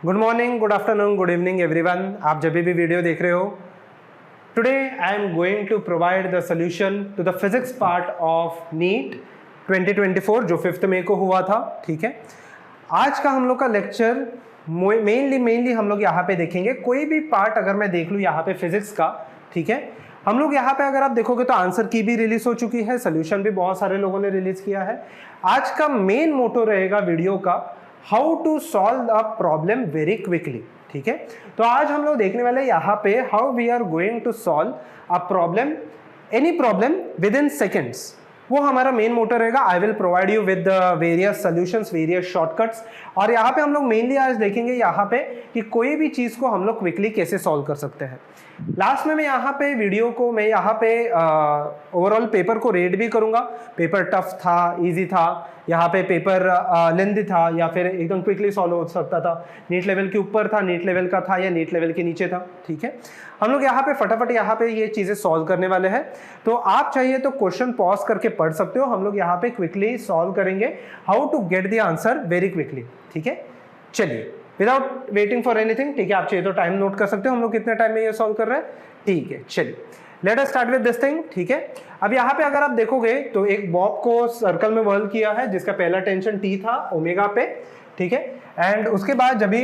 Good morning, good afternoon, good evening everyone. आप जब भी वीडियो देख रहे हो, today I am going to provide the solution to the physics part of NEET 2024 जो 5 मई को हुआ था। ठीक है, आज का हम लोग का लेक्चर मेनली हम लोग यहाँ पे देखेंगे कोई भी पार्ट अगर मैं देख लूँ यहाँ पे फिजिक्स का। ठीक है, हम लोग यहाँ पे अगर आप देखोगे तो आंसर की भी रिलीज हो चुकी है, सोल्यूशन भी बहुत सारे लोगों ने रिलीज किया है। आज का मेन मोटो रहेगा वीडियो का how to solve a problem very quickly. ठीक है, तो आज हम लोग देखने वाले यहाँ पे how we are going to solve a problem, any problem within seconds. वो हमारा मेन मोटर रहेगा। I will provide you with various solutions, various shortcuts. और यहाँ पे हम लोग मेनली आज देखेंगे यहाँ पे कि कोई भी चीज को हम लोग क्विकली कैसे सॉल्व कर सकते हैं। लास्ट में मैं यहाँ पे वीडियो को मैं यहाँ पे ओवरऑल पेपर को रेट भी करूंगा। पेपर टफ था, इजी था, यहाँ पे पेपर लेंथी था या फिर एकदम क्विकली सॉल्व हो सकता था, नीट लेवल के ऊपर था, नीट लेवल का था या नीट लेवल के नीचे था। ठीक है, हम लोग यहाँ पे फटाफट यहाँ पे ये चीजें सॉल्व करने वाले हैं। तो आप चाहिए तो क्वेश्चन पॉज करके पढ़ सकते हो, हम लोग यहाँ पे क्विकली सॉल्व करेंगे how to get the answer very quickly. ठीक है, चलिए विदाउट वेटिंग फॉर एनीथिंग। ठीक है, आप चाहिए तो टाइम नोट कर सकते हो, हम लोग कितने टाइम में ये सॉल्व कर रहे हैं। ठीक है, चलिए let us start with this thing. ठीक है, अब यहाँ पे अगर आप देखोगे तो एक बॉब को सर्कल में वर्ल किया है जिसका पहला टेंशन टी था ओमेगा पे। ठीक है, एंड उसके बाद जब भी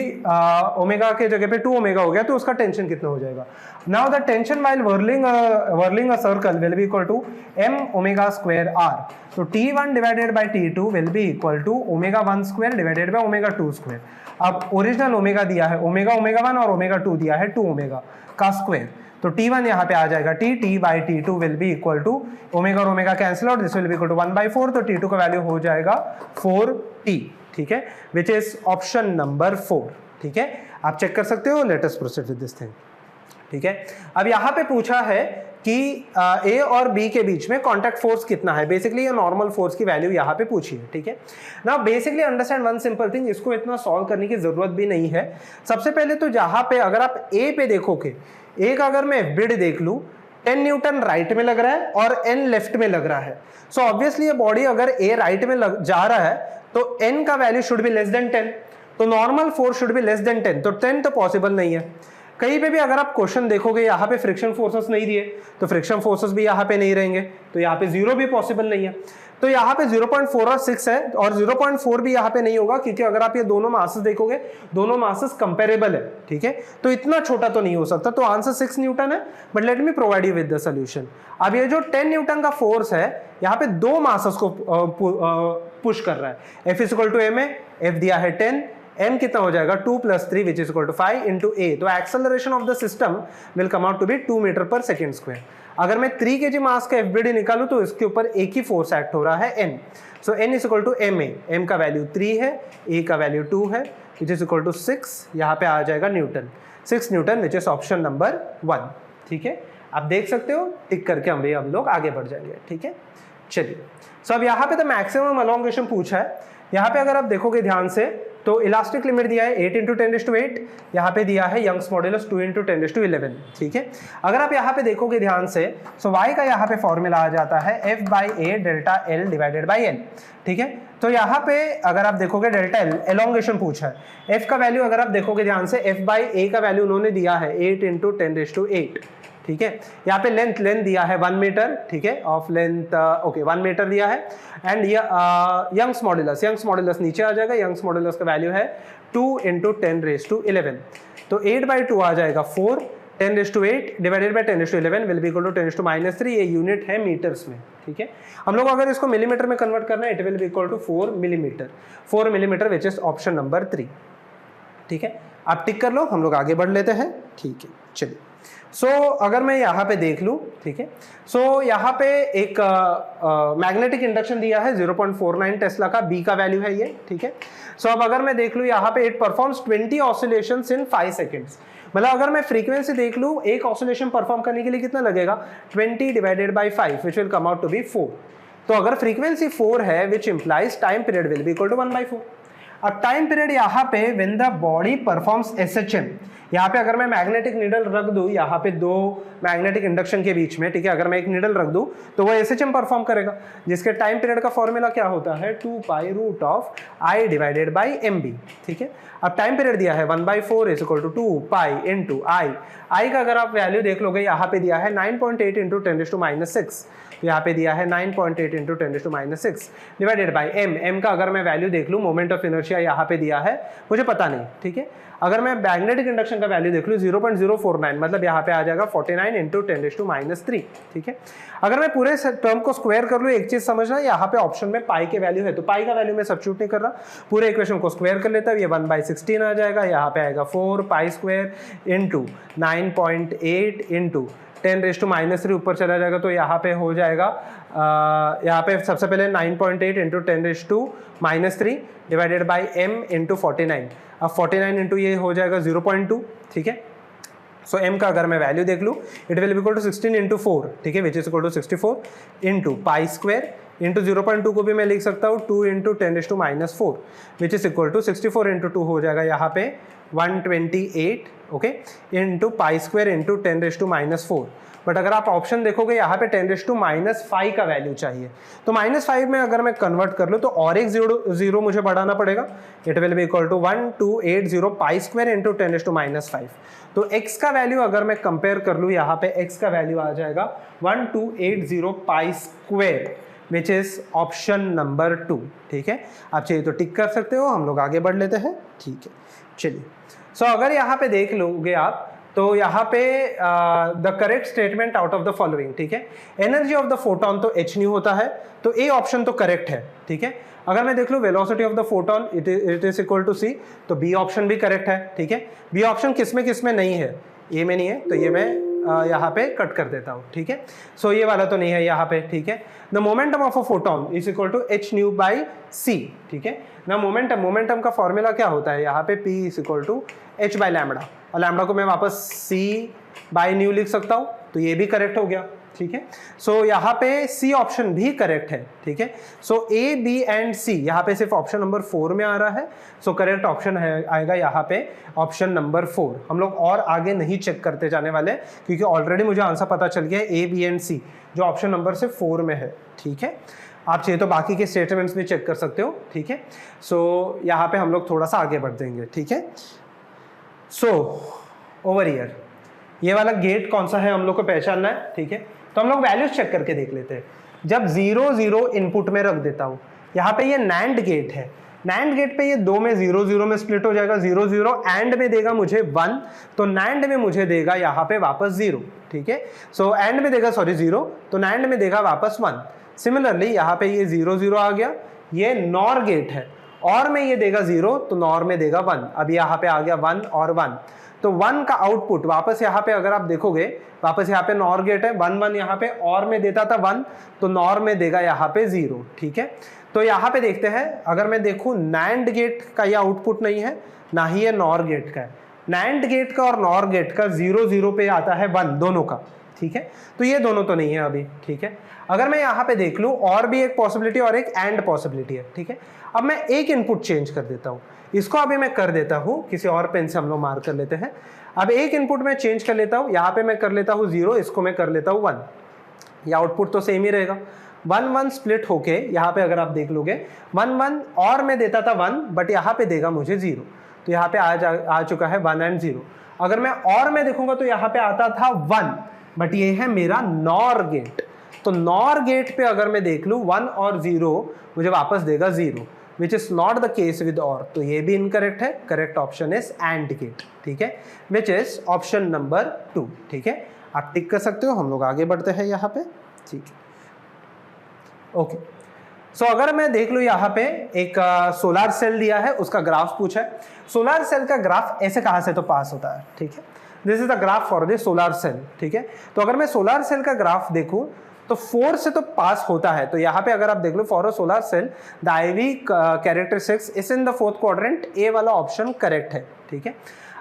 ओमेगा के जगह पे 2 ओमेगा हो गया तो उसका टेंशन कितना हो जाएगा। Now the tension while whirling a circle will be equal to m omega square r. तो t1 divided by t2 will be equal to omega 1 square divided by omega 2 square. अब original omega दिया है omega 1 और omega 2 दिया है 2 omega का square. तो t1 यहाँ पे आ जाएगा t by t2 will be equal to omega और omega cancel out, this will be equal to 1/4। तो t2 का वैल्यू हो जाएगा 4t। ठीक है, विच इज ऑप्शन नंबर 4। ठीक है, आप चेक कर सकते हो। Let us proceed with this thing. ठीक है, अब यहाँ पे पूछा है कि ए और बी के बीच में कांटेक्ट फोर्स कितना है। बेसिकली ये नॉर्मल फोर्स की वैल्यू यहाँ पे पूछी है। ठीक है, now basically understand one simple thing, इसको इतना सॉल्व करने की जरूरत भी नहीं है। सबसे पहले तो जहाँ पे अगर आप ए पे देखोगे, ए का अगर मैं एफबीडी देख लूँ 10 न्यूटन राइट में लग रहा है और एन लेफ्ट में लग रहा है। सो ऑब्वियसली ये बॉडी अगर ए राइट में जा रहा है तो एन का value should be less than 10, तो normal force should be less than 10। तो 10 तो पॉसिबल नहीं है। कहीं पे भी अगर आप क्वेश्चन देखोगे यहाँ पे फ्रिक्शन फोर्सेस नहीं दिए तो फ्रिक्शन फोर्सेस भी यहाँ पे नहीं रहेंगे, तो यहाँ पे 0 भी पॉसिबल नहीं है। तो यहाँ पे 0.4 और 6 है और 0.4 भी यहाँ पे नहीं होगा क्योंकि अगर आप ये दोनों मासेस देखोगे दोनों मासेस कंपेरेबल है। ठीक है, तो इतना छोटा तो नहीं हो सकता। तो आंसर 6 न्यूटन है, but let me provide you with the solution. अब ये जो 10 न्यूटन का फोर्स है यहाँ पे दो मासेस को पुश कर रहा है। F इक्वल टू m है, F दिया है 10, m कितना हो जाएगा 2 + 3 which is equal to 5 into a। तो acceleration of the system will come out to be 2 metre per second square. अगर मैं 3 kg मास का एफबीडी निकालूं तो इसके ऊपर एक ही फोर्स एक्ट हो रहा है n। So n is equal to ma, m का वैल्यू 3 है, a का वैल्यू 2 है विच इज इक्वल टू 6। यहाँ पे आ जाएगा Newton, 6 Newton which is option number 1। ठीक है, आप देख सकते हो, टिक करके हम लोग आगे बढ़ जाएंगे। ठीक है, चलिए सो अब यहाँ पे तो मैक्सिमम अलोंगेशन पूछा है। यहाँ पे अगर आप देखोगे ध्यान से तो इलास्टिक लिमिट दिया है 8 × 10⁸, यहाँ पे दिया है यंग्स मॉड्यूलस 2 × 10⁻11। ठीक है, अगर आप यहाँ पे देखोगे ध्यान से सो y का यहाँ पे फॉर्मूला आ जाता है F/a delta L divided by L। ठीक है, तो यहाँ पे अगर आप देखोगे डेल्टा L एलोंगेशन पूछा है, F का वैल्यू अगर आप देखोगे ध्यान से F/a का वैल्यू उन्होंने दिया है 8 × 10⁸। ठीक है, यहाँ पे लेंथ दिया है 1 मीटर। ठीक है, ऑफ लेंथ ओके 1 मीटर दिया है। एंड यंग्स मॉड्यूलस नीचे आ जाएगा, यंग्स मॉड्यूलस का वैल्यू है 2 × 10⁻11। तो 8/2 आ जाएगा 4, 10⁸ divided by 10⁻11 will be equal to 10⁻³ ये यूनिट है मीटर्स में। ठीक है, हम लोग अगर इसको मिलीमीटर में कन्वर्ट करना है it will be equal to 4 millimetre which is option number 3। ठीक है, आप टिक कर लो, हम लोग आगे बढ़ लेते हैं। ठीक है, चलिए सो अगर मैं यहाँ पे देख लूँ, ठीक है, सो यहाँ पे एक मैग्नेटिक इंडक्शन दिया है 0.49 टेस्ला का, बी का वैल्यू है ये। ठीक है, सो अब अगर मैं देख लूँ यहाँ पे it performs 20 oscillations in 5 seconds. मतलब अगर मैं फ्रीक्वेंसी देख लूँ एक ऑसिलेशन परफॉर्म करने के लिए कितना लगेगा 20 divided by 5 which will come out to be 4। तो अगर फ्रीक्वेंसी 4 है which implies time period will be equal to 1/4। अब टाइम पीरियड यहाँ पे when the body performs SHM, यहाँ पे अगर मैं मैग्नेटिक नीडल रख दूं यहाँ पे दो मैग्नेटिक इंडक्शन के बीच में, ठीक है, अगर मैं एक नीडल रख दूं तो वो SHM परफॉर्म करेगा, जिसके टाइम पीरियड का फॉर्मूला क्या होता है 2π√I डिवाइडेड बाई MB, ठीक है। अब टाइम पीरियड दिया है 1/4 इज इक्वल टू 2π I का अगर आप वैल्यू देख लोगे यहाँ पे दिया है 9.8 × 10⁻⁻6, यहाँ पे दिया है 9.8 × 10⁻⁻6 डिवाइडेड बाई m का अगर मैं वैल्यू देख लूँ, मोमेंट ऑफ इनर्शिया यहाँ पे दिया है, मुझे पता नहीं, ठीक है। अगर मैं मैग्नेटिक इंडक्शन का वैल्यू देख लूँ 0.049, मतलब यहाँ पे आ जाएगा 49 × 10⁻3, ठीक है। अगर मैं पूरे टर्म को स्क्वायर कर लूँ, एक चीज समझना, यहाँ पे ऑप्शन में पाई के वैल्यू है, तो पाई का वैल्यू मैं सब्स्टिट्यूट नहीं कर रहा, पूरे इक्वेशन को स्क्वायर कर लेता हूँ, ये 1/16 आ जाएगा, यहाँ पे आएगा 4π² × 9.8 × 10⁻³ ऊपर चला जाएगा, तो यहाँ पे हो जाएगा यहाँ पे सबसे पहले 9.8 × 10⁻³ डिवाइडेड बाई m × 49, अब 49 इंटू ये हो जाएगा 0.2, ठीक है। सो m का अगर मैं वैल्यू देख लूँ it will be equal to 16 × 4, ठीक है, which is equal to 64 into π² into 0.2 को भी मैं लिख सकता हूँ 2 × 10⁻⁴ which is equal to 64 into 2 हो जाएगा यहाँ पे 128, ओके, इंटू π² इंटू 10⁻⁴। बट अगर आप ऑप्शन देखोगे यहाँ पे 10⁻⁵ का वैल्यू चाहिए, तो -5 में अगर मैं कन्वर्ट कर लूँ तो और एक जीरो मुझे बढ़ाना पड़ेगा, it will be equal to 1280 π² into 10⁻⁵। तो x का वैल्यू अगर मैं कंपेयर कर लूँ, यहाँ पे x का वैल्यू आ जाएगा 1280 π² विच इज ऑप्शन नंबर 2, ठीक है। आप चाहिए तो टिक कर सकते हो, हम लोग आगे बढ़ लेते हैं, ठीक है, चलिए। सो अगर यहाँ पे देख लोगे आप तो यहाँ पे the correct statement out of the following, ठीक है, एनर्जी ऑफ द फोटोन तो h न्यू होता है, तो ए ऑप्शन तो करेक्ट है, ठीक है। अगर मैं देख लूँ velocity of the photon it is equal to c, तो बी ऑप्शन भी करेक्ट है, ठीक है। बी ऑप्शन किस में नहीं है, ए में नहीं है, तो ये मैं यहाँ पे कट कर देता हूँ, ठीक है। सो ये वाला तो नहीं है यहाँ पे, ठीक है। The momentum of a photon is equal to h nu by c, ठीक है ना। मोमेंटम का फॉर्मूला क्या होता है, यहाँ पे p is equal to h by lambda, और लैम्बडा को मैं वापस c बाई न्यू लिख सकता हूँ, तो ये भी करेक्ट हो गया, ठीक है। सो यहाँ पे सी ऑप्शन भी करेक्ट है, ठीक है। सो ए बी एंड सी यहाँ पे सिर्फ ऑप्शन नंबर 4 में आ रहा है, सो करेक्ट ऑप्शन है आएगा यहाँ पे ऑप्शन नंबर 4। हम लोग और आगे नहीं चेक करते जाने वाले, क्योंकि ऑलरेडी मुझे आंसर पता चल गया है ए बी एंड सी, जो ऑप्शन नंबर से 4 में है, ठीक है। आप चाहिए तो बाकी के स्टेटमेंट्स भी चेक कर सकते हो, ठीक है। सो यहाँ पे हम लोग थोड़ा सा आगे बढ़ देंगे, ठीक है। सो ओवर हियर ये वाला गेट कौन सा है हम लोग को पहचानना है, ठीक है। तो हम लोग वैल्यूज चेक करके देख लेते हैं। जब 0 0 इनपुट में रख देता हूँ, यहाँ पे ये नैंड गेट है, नैंड गेट पे ये 2 में 0 0 में स्प्लिट हो जाएगा, 0 0 एंड में देगा मुझे 1, तो नैंड में मुझे देगा यहाँ पे वापस 0, ठीक है। सो एंड में देगा 0, तो नैंड में देगा वापस 1। सिमिलरली यहाँ पे ये 0 0 आ गया, ये नॉर गेट है, और में ये देगा 0, तो नॉर में देगा 1। अब यहाँ पे आ गया 1 और 1, तो 1 का आउटपुट वापस यहाँ पे अगर आप देखोगे, वापस यहाँ पे नॉर गेट है, 1 1 यहाँ पे और में देता था 1, तो नॉर में देगा यहाँ पे 0, ठीक है। तो यहाँ पे देखते हैं, अगर मैं देखूँ नैंड गेट का ये आउटपुट नहीं है, ना ही ये नॉर गेट का है। नैंड गेट का और नॉर गेट का 0 0 पे आता है 1 दोनों का, ठीक है। तो ये दोनों तो नहीं है अभी, ठीक है। अगर मैं यहाँ पे देख लूँ, और भी एक पॉसिबिलिटी और एक एंड पॉसिबिलिटी है, ठीक है। अब मैं एक इनपुट चेंज कर देता हूँ, इसको अभी मैं कर देता हूँ, किसी और पेन से हम लोग मार्क कर लेते हैं। अब एक इनपुट में चेंज कर लेता हूँ, यहाँ पे मैं कर लेता हूँ 0, इसको मैं कर लेता हूँ 1, ये आउटपुट तो सेम ही रहेगा। 1 1 स्प्लिट होके यहाँ पे अगर आप देख लोगे 1 1 और मैं देता था 1, बट यहाँ पे देगा मुझे 0, तो यहाँ पे आ चुका है 1 एंड 0। अगर मैं और में देखूंगा तो यहाँ पे आता था 1, बट ये है मेरा नॉर गेट, तो नॉर गेट पे अगर मैं देख लूँ 1 और 0 मुझे वापस देगा 0, which is not the case with और, तो ये भी इनकरेक्ट है। Correct option is and gate, ठीक है, विच इज ऑप्शन नंबर 2, ठीक है। आप टिक कर सकते हो, हम लोग आगे बढ़ते हैं यहाँ पे, ठीक है, ओके। सो अगर मैं देख लूँ यहाँ पे एक सोलर सेल दिया है, उसका ग्राफ पूछा है। सोलर सेल का ग्राफ ऐसे कहाँ से तो पास होता है, ठीक है। This is the graph for the solar cell, ठीक है। तो अगर मैं सोलर सेल का ग्राफ देखूँ तो 4 से तो पास होता है। तो यहाँ पे अगर आप देख लो for a solar cell the IV characteristics is in the fourth quadrant, A वाला ऑप्शन करेक्ट है। ठीक है,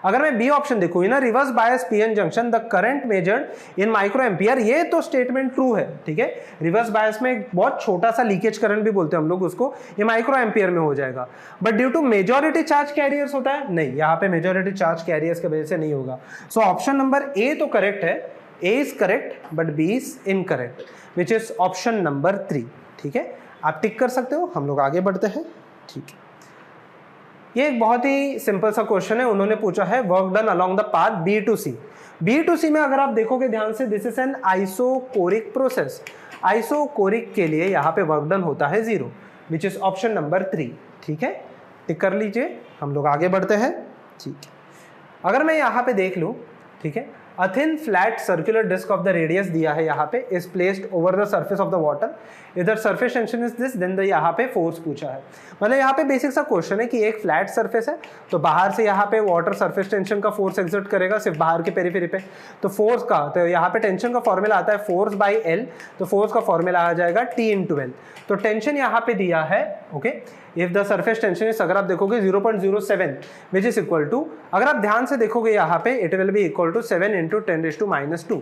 अगर मैं बी ऑप्शन देखूँ, in reverse bias PN junction the current measured in micro ampere, ये तो स्टेटमेंट ट्रू है। ठीक है, रिवर्स बायस में एक बहुत छोटा सा लीकेज करंट भी बोलते हैं हम लोग उसको, ये माइक्रो एम्पियर में हो जाएगा। But due to majority charge carriers होता है, नहीं, यहाँ पे मेजॉरिटी चार्ज कैरियर्स की वजह से नहीं होगा। सो ऑप्शन नंबर ए तो करेक्ट है, A is correct but B is incorrect, which is option number 3। ठीक है, आप टिक कर सकते हो, हम लोग आगे बढ़ते हैं। ठीक है, ये एक बहुत ही सिंपल सा क्वेश्चन है, उन्होंने पूछा है work done along the path B to C. B to C में अगर आप देखोगे ध्यान से, this is an isochoric process. Isochoric के लिए यहाँ पे वर्क डन होता है 0, विच इज ऑप्शन नंबर 3। ठीक है, टिक कर लीजिए, हम लोग आगे बढ़ते हैं। ठीक है, अगर मैं यहाँ पे देख लूँ, ठीक है, a thin flat circular disc of the radius दिया है यहाँ पे, is placed over the surface of the water, इधर surface tension is this, then the यहाँ पे force पूछा है। मतलब यहाँ पे बेसिक सा क्वेश्चन है कि एक फ्लैट सरफेस है, तो बाहर से यहाँ पे वाटर सरफेस टेंशन का फोर्स एक्सर्ट करेगा सिर्फ बाहर के पेरीफेरी पे, तो फोर्स का, तो यहाँ पे टेंशन का फॉर्मूला आता है फोर्स बाई एल, तो फोर्स का फॉर्मूला आ जाएगा T इंटू एल। तो टेंशन यहाँ पे दिया है, okay, if the surface tension is, अगर आप देखोगे 0.07 विच इज इक्वल टू, अगर आप ध्यान से देखोगे यहाँ पे it will be equal to 7 into 10⁻²।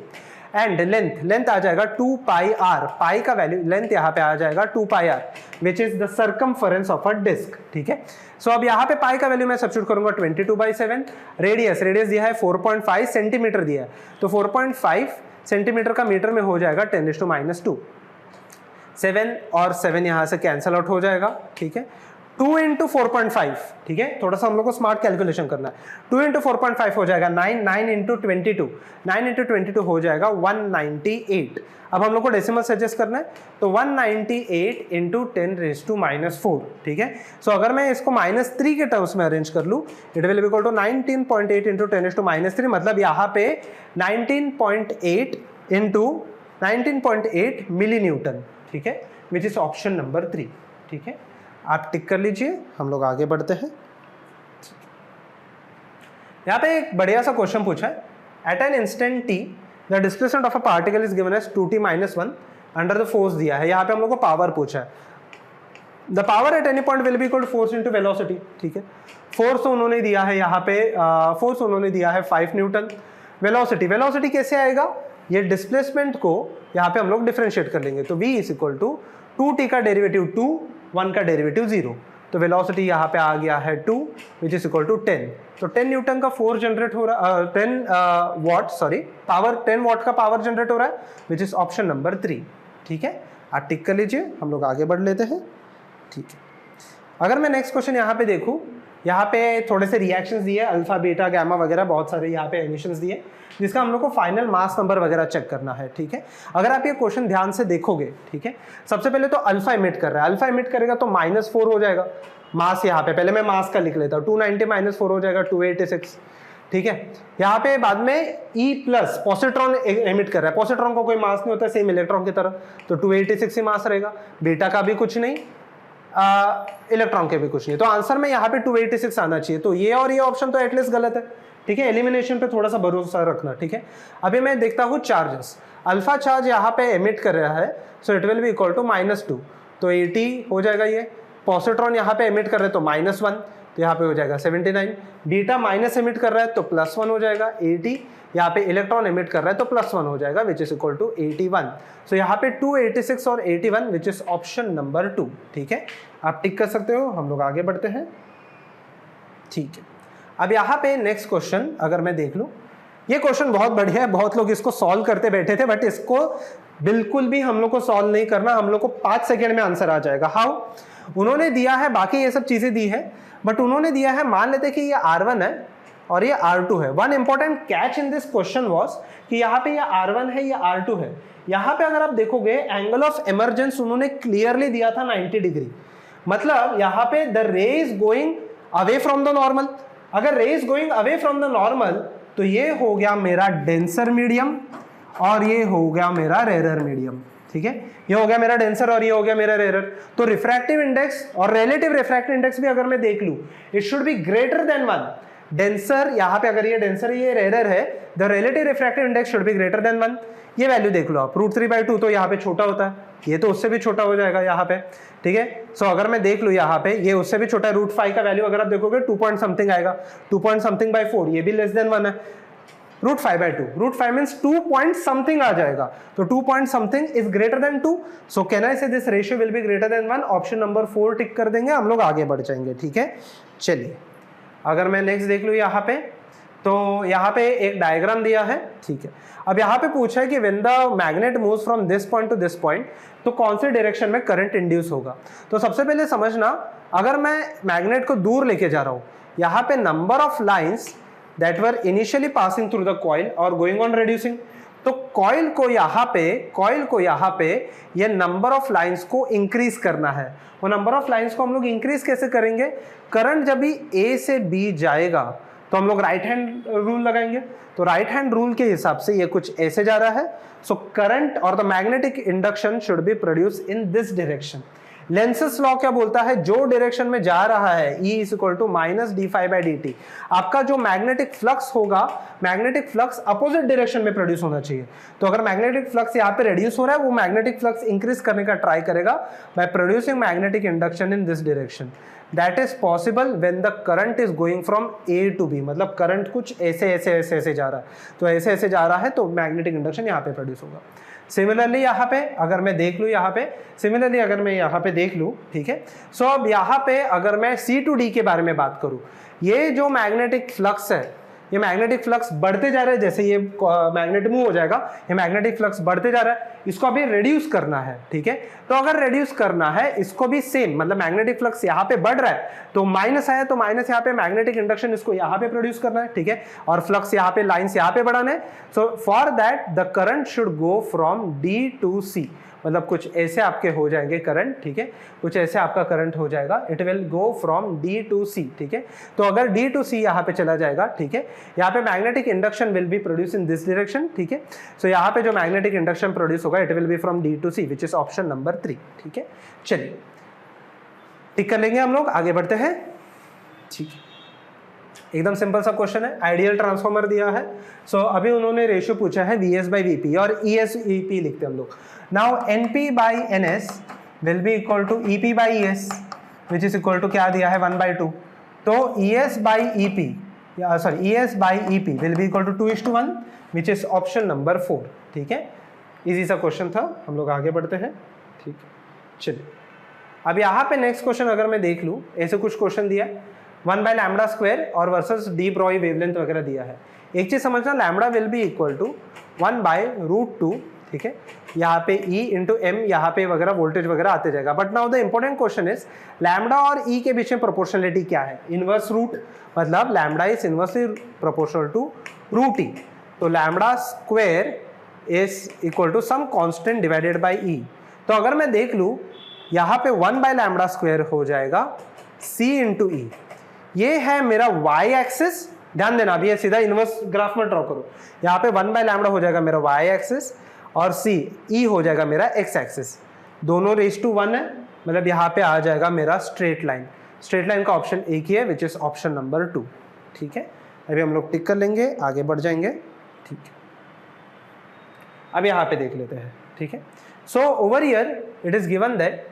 And length आ जाएगा 2 पाई आर, पाई का वैल्यू, लेंथ यहाँ पे आ जाएगा 2 pi R, which is the circumference of a disc. ठीक है, सो अब यहाँ पे पाई का वैल्यू मैं सब्स्टिट्यूट करूंगा 22/7। रेडियस दिया है 4.5 सेंटीमीटर दिया है, तो 4.5 सेंटीमीटर का मीटर में हो जाएगा 10⁻²। 7 और 7 यहाँ से कैंसल आउट हो जाएगा। ठीक है, 2 इंटू 4.5, ठीक है, थोड़ा सा हम लोग को स्मार्ट कैलकुलेशन करना है। 2 इंटू 4.5 हो जाएगा 9, 9 इंटू 22, 9 इंटू 22 हो जाएगा 198। अब हम लोग को डेसिमल सजेस्ट करना है, तो 198 इंटू 10⁻⁴। ठीक है, सो अगर मैं इसको -3 के टर्म्स में अरेंज कर लूँ, it will be equal to 19.8 into 10⁻3, मतलब यहाँ पे 19.8 इंटू 19.8 मिली न्यूटन। ठीक है, विच इज ऑप्शन नंबर 3। ठीक है, आप टिक कर लीजिए, हम लोग आगे बढ़ते हैं। यहाँ पे एक बढ़िया सा क्वेश्चन पूछा है, at an instant t the displacement of a particle is given as 2t-1 under the force दिया है। यहाँ पे हम लोग को पावर पूछा है, the power at any point will be equal to force into velocity. ठीक है, फोर्स उन्होंने दिया है यहाँ पे, फोर्स उन्होंने दिया है 5 न्यूटन। वेलोसिटी कैसे आएगा, ये डिस्प्लेसमेंट को यहाँ पे हम लोग डिफरेंशिएट कर लेंगे, तो v is equal to 2t का डेरिवेटिव 2, 1 का डेरिवेटिव 0, तो वेलोसिटी यहाँ पे आ गया है 2 विच इज इक्वल टू 10। तो 10 न्यूटन का फोर्स जनरेट हो रहा है, 10 वाट, सॉरी पावर, 10 वाट का पावर जनरेट हो रहा है, विच इज ऑप्शन नंबर 3। ठीक है, आप टिक कर लीजिए, हम लोग आगे बढ़ लेते हैं। ठीक है, अगर मैं नेक्स्ट क्वेश्चन यहाँ पे देखूँ, यहाँ पे थोड़े से रिएक्शंस दिए, अल्फा बीटा गामा वगैरह बहुत सारे यहाँ पे एमिशंस दिए, जिसका हम लोग को फाइनल मास नंबर वगैरह चेक करना है। ठीक है, अगर आप ये क्वेश्चन ध्यान से देखोगे, ठीक है, सबसे पहले तो अल्फा इमिट कर रहा है, अल्फा इमिट करेगा तो -4 हो जाएगा मास। यहाँ पे पहले मैं मास का लिख लेता हूँ, 290 - 4 हो जाएगा 286। ठीक है, यहाँ पे बाद में E+ पॉजिट्रॉन एमिट कर रहा है, पॉजिट्रॉन को कोई मास नहीं होता सेम इलेक्ट्रॉन की तरह, तो 286 ही मास रहेगा। बीटा का भी कुछ नहीं, इलेक्ट्रॉन के भी कुछ नहीं, तो आंसर में यहाँ पे 286 आना चाहिए। तो ये और ये ऑप्शन तो एटलीस्ट गलत है। ठीक है, एलिमिनेशन पे थोड़ा सा भरोसा रखना। ठीक है, अभी मैं देखता हूँ चार्जेस, अल्फा चार्ज यहाँ पे एमिट कर रहा है, so it will be equal to -2, तो 80 हो जाएगा। ये पॉजिट्रॉन यहाँ पे एमिट कर रहे हैं तो -1, तो यहाँ पे हो जाएगा 79। बीटा माइनस एमिट कर रहा है तो +1 हो जाएगा 80, यहाँ पे इलेक्ट्रॉन एमिट कर रहा है तो +1 हो जाएगा, विच इज इक्वल टू 81। सो यहाँ पे 286 और 81 विच इज ऑप्शन नंबर 2। ठीक है, आप टिक कर सकते हो, हम लोग आगे बढ़ते हैं। ठीक है, अब यहाँ पे नेक्स्ट क्वेश्चन अगर मैं देख लूँ, ये क्वेश्चन बहुत बढ़िया है, बहुत लोग इसको सॉल्व करते बैठे थे, बट इसको बिल्कुल भी हम लोग को सॉल्व नहीं करना, हम लोग को 5 सेकेंड में आंसर आ जाएगा। हाउ, उन्होंने दिया है, बाकी ये सब चीजें दी है, बट उन्होंने दिया है, मान लेते कि ये R1 है और ये R2 है। One important catch in this question was कि यहाँ पे ये R1 है, ये R2 है। यहाँ पे अगर आप देखोगे एंगल ऑफ इमरजेंस उन्होंने क्लियरली दिया था 90 डिग्री, मतलब यहाँ पे द रे is going away from the normal. अगर रे is going away from the normal तो ये हो गया मेरा डेंसर मीडियम और ये हो गया मेरा रेरर मीडियम। ठीक है, ये हो गया मेरा डेंसर और ये हो गया मेरा रेरर। तो रिफ्रैक्टिव इंडेक्स और रिलेटिव रिफ्रैक्टिव इंडेक्स भी अगर मैं देख लूं, it should be greater than 1। Denser, यहाँ पे अगर ये डेंसर ये रेयर है, the relative refractive index should be greater than 1। ये वैल्यू देख लो आप, √3/2 तो यहाँ पे छोटा होता है, ये तो उससे भी छोटा हो जाएगा यहाँ पे, ठीक है। सो अगर मैं देख लूँ यहाँ पे ये उससे भी छोटा है, √5 का वैल्यू अगर आप देखोगे 2 पॉइंट समथिंग आएगा, 2 पॉइंट समथिंग बाई 4, ये भी लेस देन 1 है। √5/2, √5 मीन्स 2 पॉइंट समथिंग आ जाएगा, तो 2 point something is greater than 2, so can I say this ratio will be greater than 1। Option number 4 tick कर देंगे, हम लोग आगे बढ़ जाएंगे, ठीक है। चलिए अगर मैं नेक्स्ट देख लूँ यहाँ पे, तो यहाँ पे एक डायग्राम दिया है, ठीक है। अब यहाँ पे पूछा है कि when the magnet moves from this point two this point, तो कौन से डायरेक्शन में करंट इंड्यूस होगा। तो सबसे पहले समझना, अगर मैं मैग्नेट को दूर लेके जा रहा हूँ, यहाँ पे number of lines that were initially passing through the coil और गोइंग ऑन रिड्यूसिंग, तो कॉइल को यहाँ पे ये नंबर ऑफ लाइन्स को इंक्रीज करना है। वो नंबर ऑफ लाइन्स को हम लोग इंक्रीज कैसे करेंगे, करंट जब भी ए से बी जाएगा तो हम लोग राइट हैंड रूल लगाएंगे, तो राइट हैंड रूल के हिसाब से ये कुछ ऐसे जा रहा है। सो करंट और the magnetic induction should be produce in this direction. Lenses law क्या बोलता है, जो डायरेक्शन में जा रहा है E = -dφ/dt, आपका जो मैग्नेटिक फ्लक्स होगा, मैग्नेटिक फ्लक्स अपोजिट डायरेक्शन में प्रोड्यूस होना चाहिए। तो अगर मैग्नेटिक फ्लक्स यहाँ पे रिड्यूस हो रहा है, वो मैग्नेटिक फ्लक्स इंक्रीज करने का ट्राई करेगा by producing magnetic induction in this direction. That is possible when the current is going from A to B, मतलब करंट कुछ ऐसे जा रहा है, तो ऐसे जा रहा है तो मैग्नेटिक इंडक्शन यहाँ पे प्रोड्यूस होगा। सिमिलरली यहाँ पे अगर मैं देख लूँ, ठीक है। सो अब यहाँ पे अगर मैं C to D के बारे में बात करूँ, ये जो मैग्नेटिक फ्लक्स है, ये मैग्नेटिक फ्लक्स बढ़ते जा रहा है, जैसे ये मैग्नेट मूव हो जाएगा, ये मैग्नेटिक फ्लक्स बढ़ते जा रहा है, इसको अभी रिड्यूस करना है, ठीक है। तो अगर रिड्यूस करना है इसको भी सेम, मतलब मैग्नेटिक फ्लक्स यहाँ पे बढ़ रहा है तो माइनस आया, तो माइनस यहाँ पे मैग्नेटिक इंडक्शन इसको यहाँ पे प्रोड्यूस करना है, ठीक है, और फ्लक्स यहाँ पे लाइन्स यहाँ पे बढ़ाना है। So for that the current should go from D to C, मतलब कुछ ऐसे आपके हो जाएंगे करंट, ठीक है, कुछ ऐसे आपका करंट हो जाएगा, it will go from D to C, ठीक है। तो अगर D to C यहाँ पे चला जाएगा, ठीक है, यहाँ पे magnetic induction will be produce in this direction, ठीक है। सो यहाँ पे जो मैग्नेटिक इंडक्शन प्रोड्यूस होगा, it will B from D to C, which is option number 3, ठीक है। चलिए टिक कर लेंगे, हम लोग आगे बढ़ते हैं, ठीक है। एकदम सिंपल सा क्वेश्चन है, आइडियल ट्रांसफॉर्मर दिया है। सो अभी उन्होंने रेशियो पूछा है VS/VP और ES/EP लिखते हैं हम लोग। Now NP/NS will be equal to EP/ES, which is equal to क्या दिया है 1/2, तो ES/EP will be equal to 2:1, which is option number 4, ठीक है। इजी सा क्वेश्चन था, हम लोग आगे बढ़ते हैं, ठीक है। चलिए अब यहाँ पे नेक्स्ट क्वेश्चन अगर मैं देख लूँ, ऐसे कुछ क्वेश्चन दिया है 1/λ² और वर्सेस डी ब्रॉय वेवलेंथ वगैरह दिया है। एक चीज समझना, lambda will be equal to 1/√2, ठीक है। यहाँ पे E × M यहाँ पे वगैरह वोल्टेज वगैरह आते जाएगा। But now the important question is lambda और E के बीच में प्रोपोर्शनलिटी क्या है, इनवर्स रूट, मतलब lambda is inversely proportional to √E, तो lambda square is equal to some constant divided by E। तो अगर मैं देख लूँ यहाँ पे 1/λ² हो जाएगा C × E, ये है मेरा y एक्सिस, ध्यान देना अभी ये सीधा इनवर्स ग्राफ में ड्रॉ करो, यहाँ पे 1/λ हो जाएगा मेरा y एक्सिस और C E हो जाएगा मेरा x एक्सिस, दोनों raised/1 है, मतलब यहाँ पे आ जाएगा मेरा स्ट्रेट लाइन। स्ट्रेट लाइन का ऑप्शन एक ही है, विच इज ऑप्शन नंबर 2, ठीक है। अभी हम लोग टिक कर लेंगे, आगे बढ़ जाएंगे, ठीक है। अब यहाँ पे देख लेते हैं, ठीक है। So over here it is given that,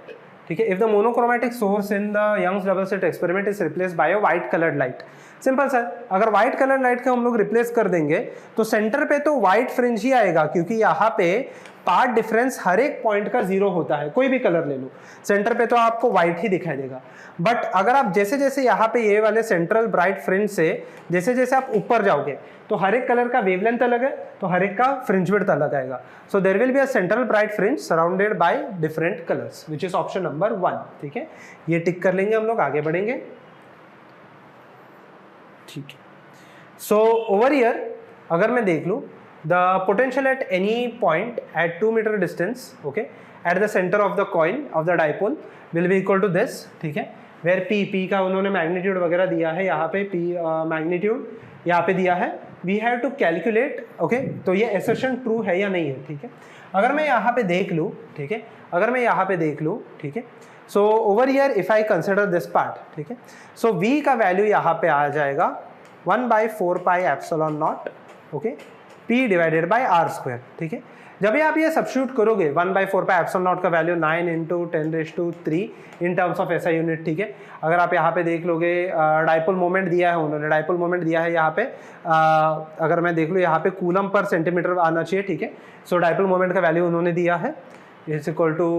ठीक है, if the monochromatic source in the Young's double slit experiment is replace by a white coloured light. Simple sir, अगर व्हाइट कलर्ड लाइट को हम लोग रिप्लेस कर देंगे तो सेंटर पे तो व्हाइट फ्रिंज ही आएगा, क्योंकि यहाँ पे पार्ट डिफरेंस हर एक पॉइंट का 0 होता है, कोई भी कलर ले लो, सेंटर पे तो आपको व्हाइट ही दिखाई देगा। बट अगर आप जैसे जैसे यहाँ पे ये वाले सेंट्रल ब्राइट फ्रिंज से जैसे जैसे आप ऊपर जाओगे तो हर एक कलर का वेवलेंथ अलग है, तो हर एक का फ्रिंज विड्थ अलग आएगा। So there will be a central bright fringe surrounded by different colours, which is option number 1, ठीक है। ये टिक कर लेंगे, हम लोग आगे बढ़ेंगे, ठीक है। सो ओवर हियर अगर मैं देख लूँ, the potential at any point at 2 meter distance, okay, at the center of the coil of the dipole will be equal to this, ठीक है, where P का उन्होंने मैग्नीट्यूड वगैरह दिया है, यहाँ पे P मैग्नीट्यूड यहाँ पे दिया है, we have to calculate, okay, तो ये assertion true है या नहीं है, ठीक है। अगर मैं यहाँ पे देख लूँ, ठीक है, अगर मैं यहाँ पे देख लूँ, ठीक है, so over here if I consider this part, ठीक है, so V का वैल्यू यहाँ पे आ जाएगा 1/4πε0, okay, p divided by r square, ठीक है। जब आप ये सब्स्टिट्यूट करोगे 1/4πε0 का value 9 × 10⁻³ in terms of SI unit, ठीक है। अगर आप यहाँ पे देख लोगे डाइपोल मोमेंट दिया है, उन्होंने डाइपोल मोमेंट दिया है यहाँ पे, अगर मैं देख लूँ यहाँ पे कूलम पर सेंटीमीटर आना चाहिए, ठीक है। सो डाइपोल मोमेंट का वैल्यू उन्होंने दिया है इज इक्वल टू